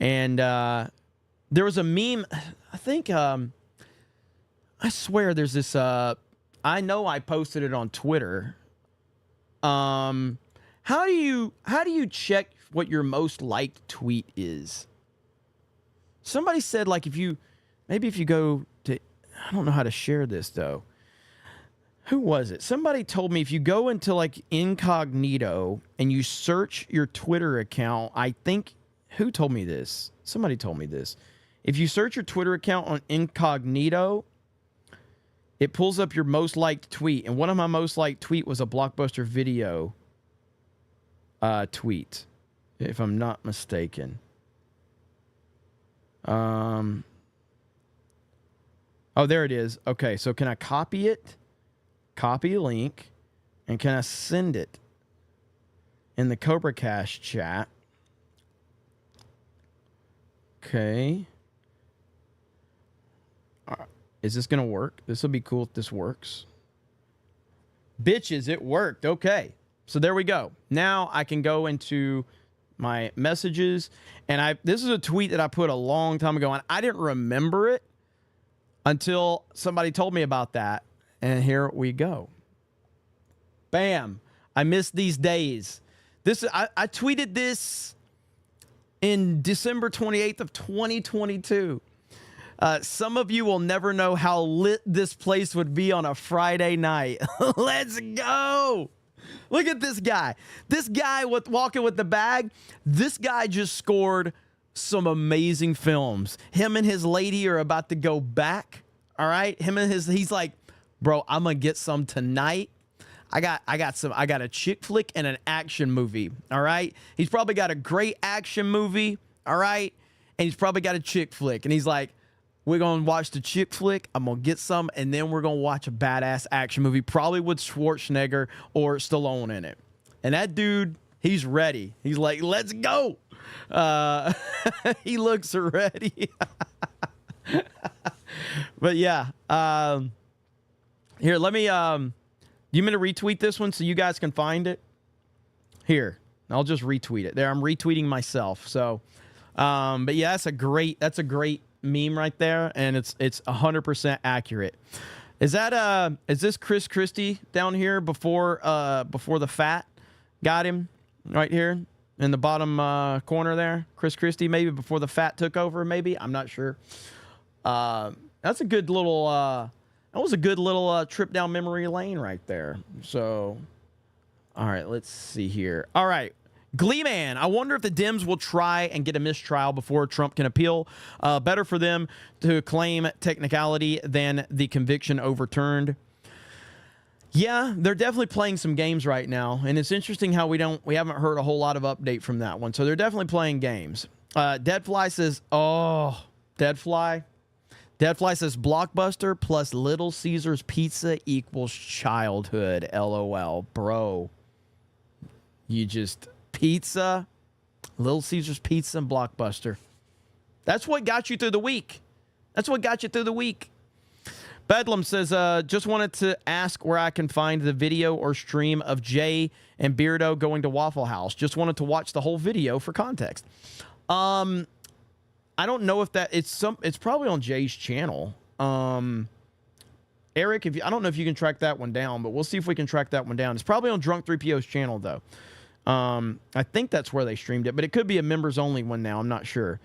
And there was a meme, I think, I swear there's this, I know I posted it on Twitter. How do you check what your most liked tweet is? Somebody said, like, if you go to, I don't know how to share this though. Who was it? Somebody told me if you go into like incognito and you search your Twitter account, I think, who told me this? Somebody told me this. If you search your Twitter account on incognito, it pulls up your most liked tweet. And one of my most liked tweet was a Blockbuster Video tweet, if I'm not mistaken. Oh, there it is. Okay, so can I copy it? Copy a link, and can I send it in the CobraCast chat? Okay. Is this going to work? This will be cool if this works. Bitches, it worked. Okay. So there we go. Now I can go into my messages, and this is a tweet that I put a long time ago, and I didn't remember it until somebody told me about that. And here we go. Bam. I miss these days. I tweeted this in December 28th of 2022. Some of you will never know how lit this place would be on a Friday night. Let's go. Look at this guy. This guy walking with the bag. This guy just scored some amazing films. Him and his lady are about to go back. All right. He's like, bro, I'm gonna get some tonight. I got a chick flick and an action movie. All right. He's probably got a great action movie. All right. And he's probably got a chick flick. And he's like, we're gonna watch the chick flick. I'm gonna get some, and then we're gonna watch a badass action movie, probably with Schwarzenegger or Stallone in it. And that dude, he's ready. He's like, let's go. He looks ready. But yeah. Here, let me You mean to retweet this one so you guys can find it? Here, I'll just retweet it. There, I'm retweeting myself. So, but yeah, that's a great meme right there, and it's 100% accurate. Is this Chris Christie down here before the fat got him right here in the bottom corner there? Chris Christie, maybe before the fat took over, maybe, I'm not sure. That's a good little that was a good little trip down memory lane right there. So, all right, let's see here. All right, Gleeman, I wonder if the Dems will try and get a mistrial before Trump can appeal. Better for them to claim technicality than the conviction overturned. Yeah, they're definitely playing some games right now, and it's interesting how we haven't heard a whole lot of update from that one. So they're definitely playing games. Deadfly says, Deadfly says Blockbuster plus Little Caesars Pizza equals childhood. LOL, bro. You just pizza, Little Caesars Pizza, and Blockbuster. That's what got you through the week. Bedlam says, just wanted to ask where I can find the video or stream of Jay and Beardo going to Waffle House. Just wanted to watch the whole video for context. I don't know if it's probably on Jay's channel. Eric, I don't know if you can track that one down, but we'll see if we can track that one down. It's probably on Drunk 3PO's channel though. I think that's where they streamed it, but it could be a members only one now. I'm not sure.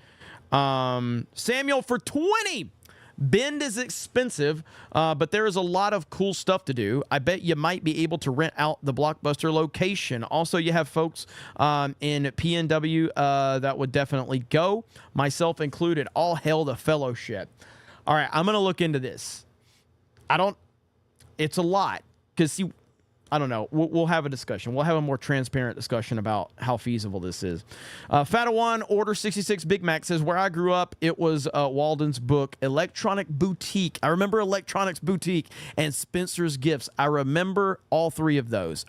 Samuel for 20. Bend is expensive, but there is a lot of cool stuff to do. I bet you might be able to rent out the Blockbuster location. Also, you have folks in PNW that would definitely go, myself included. All hail the fellowship. All right, I'm going to look into this. It's a lot because, see, I don't know. We'll have a discussion. We'll have a more transparent discussion about how feasible this is. Fatawan Order 66 Big Mac says, where I grew up, it was Walden's book, Electronic Boutique. I remember Electronics Boutique and Spencer's Gifts. I remember all three of those.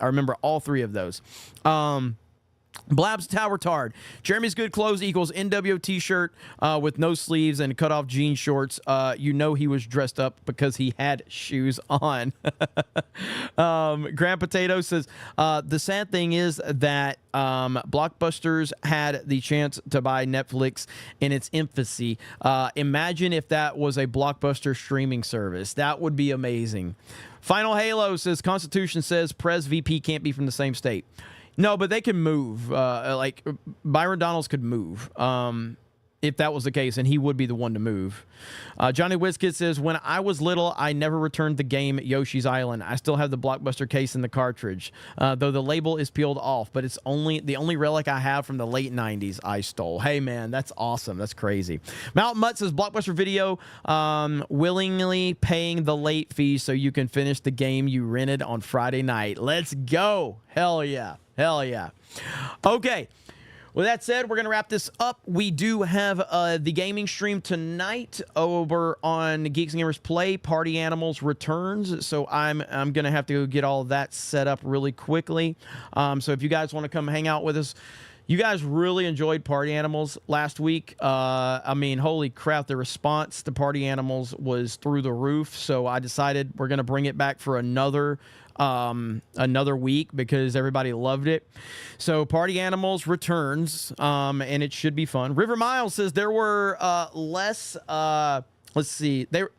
Blabs Tower Tard. Jeremy's good clothes equals NWO t-shirt with no sleeves and cut off jean shorts. You know he was dressed up because he had shoes on. Grand Potato says, the sad thing is that Blockbusters had the chance to buy Netflix in its infancy. Imagine if that was a Blockbuster streaming service. That would be amazing. Final Halo says, Constitution says Pres VP can't be from the same state. No, but they can move. Like Byron Donalds could move if that was the case, and he would be the one to move. Johnny Whiskett says, when I was little, I never returned the game Yoshi's Island. I still have the Blockbuster case in the cartridge, though the label is peeled off, but it's the only relic I have from the late 90s I stole. Hey, man, that's awesome. That's crazy. Mountain Mutt says, Blockbuster Video willingly paying the late fee so you can finish the game you rented on Friday night. Let's go. Hell yeah. Okay. With that said, we're going to wrap this up. We do have the gaming stream tonight over on Geeks and Gamers Play. Party Animals returns, so I'm going to have to get all that set up really quickly. So if you guys want to come hang out with us, you guys really enjoyed Party Animals last week. I mean, holy crap, the response to Party Animals was through the roof. So I decided we're going to bring it back for another week because everybody loved it. So Party Animals returns, and it should be fun. River Miles says there were less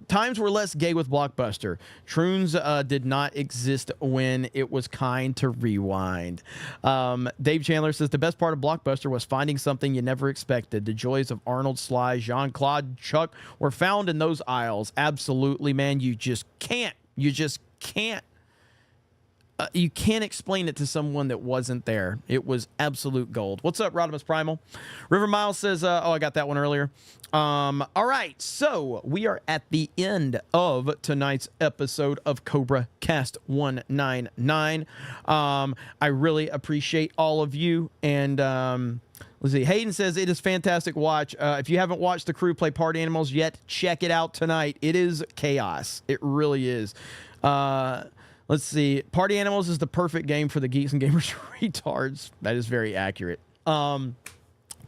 times were less gay with Blockbuster. Troons did not exist when it was kind to rewind. Dave Chandler says the best part of Blockbuster was finding something you never expected. The joys of Arnold, Sly, Jean-Claude, Chuck were found in those aisles. Absolutely, man. You just can't. You can't explain it to someone that wasn't there. It was absolute gold. What's up, Rodimus Primal? River Miles says, I got that one earlier. All right, so we are at the end of tonight's episode of CobraCast 199. I really appreciate all of you. And let's see. Hayden says, it is fantastic watch. If you haven't watched the crew play Party Animals yet, check it out tonight. It is chaos. It really is. Let's see. Party Animals is the perfect game for the Geeks and Gamers retards. That is very accurate.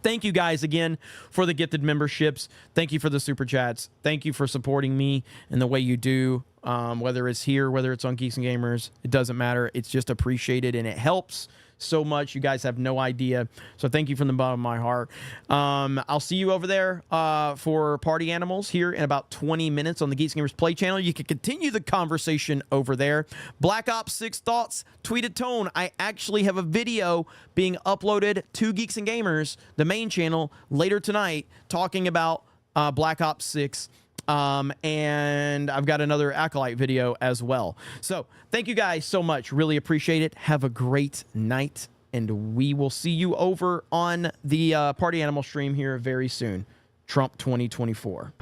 Thank you guys again for the gifted memberships. Thank you for the super chats. Thank you for supporting me in the way you do, whether it's here, whether it's on Geeks and Gamers. It doesn't matter. It's just appreciated, and it helps so much. You guys have no idea. So thank you from the bottom of my heart. I'll see you over there for Party Animals here in about 20 minutes on the Geeks and Gamers Play channel. You can continue the conversation over there. Black Ops 6 thoughts, tweet at Tone. I actually have a video being uploaded to Geeks and Gamers, the main channel, later tonight, talking about Black Ops 6. And I've got another Acolyte video as well. So thank you guys so much. Really appreciate it. Have a great night, and we will see you over on the Party Animal stream here very soon. Trump 2024.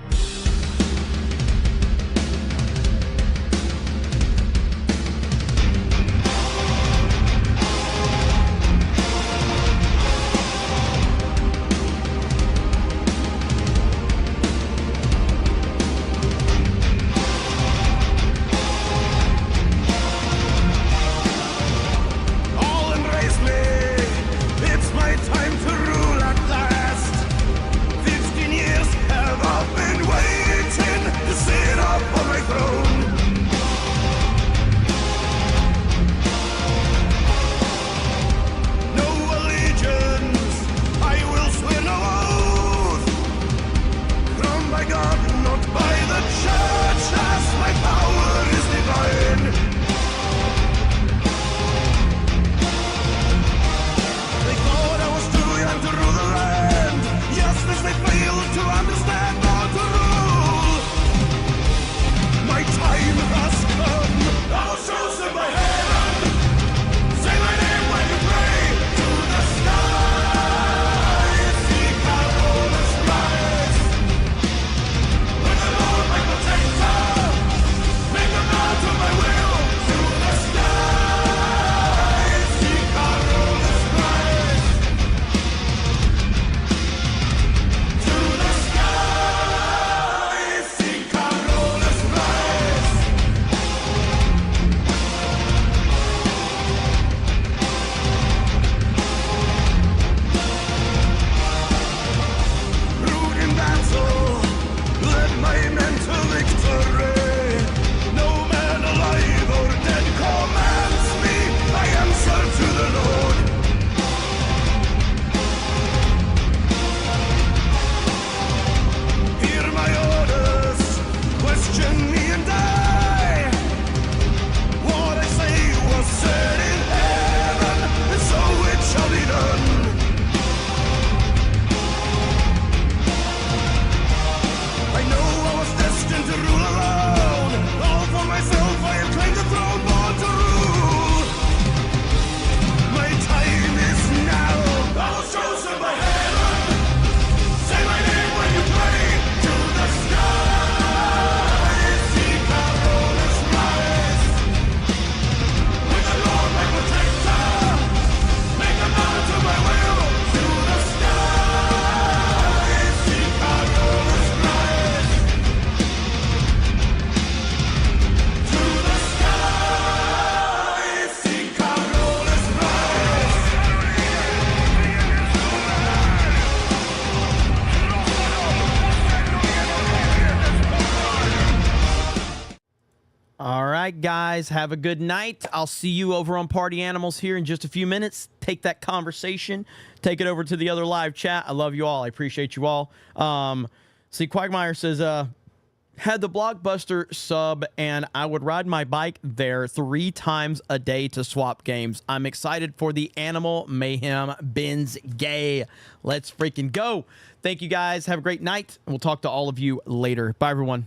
right, guys, have a good night. I'll see you over on Party Animals here in just a few minutes. Take that conversation, take it over to the other live chat. I love you all. I appreciate you all. See, Quagmire says, had the Blockbuster sub, and I would ride my bike there 3 times a day to swap games. I'm excited for the Animal Mayhem Ben's Gay. Let's freaking go. Thank you, guys. Have a great night. We'll talk to all of you later. Bye, everyone.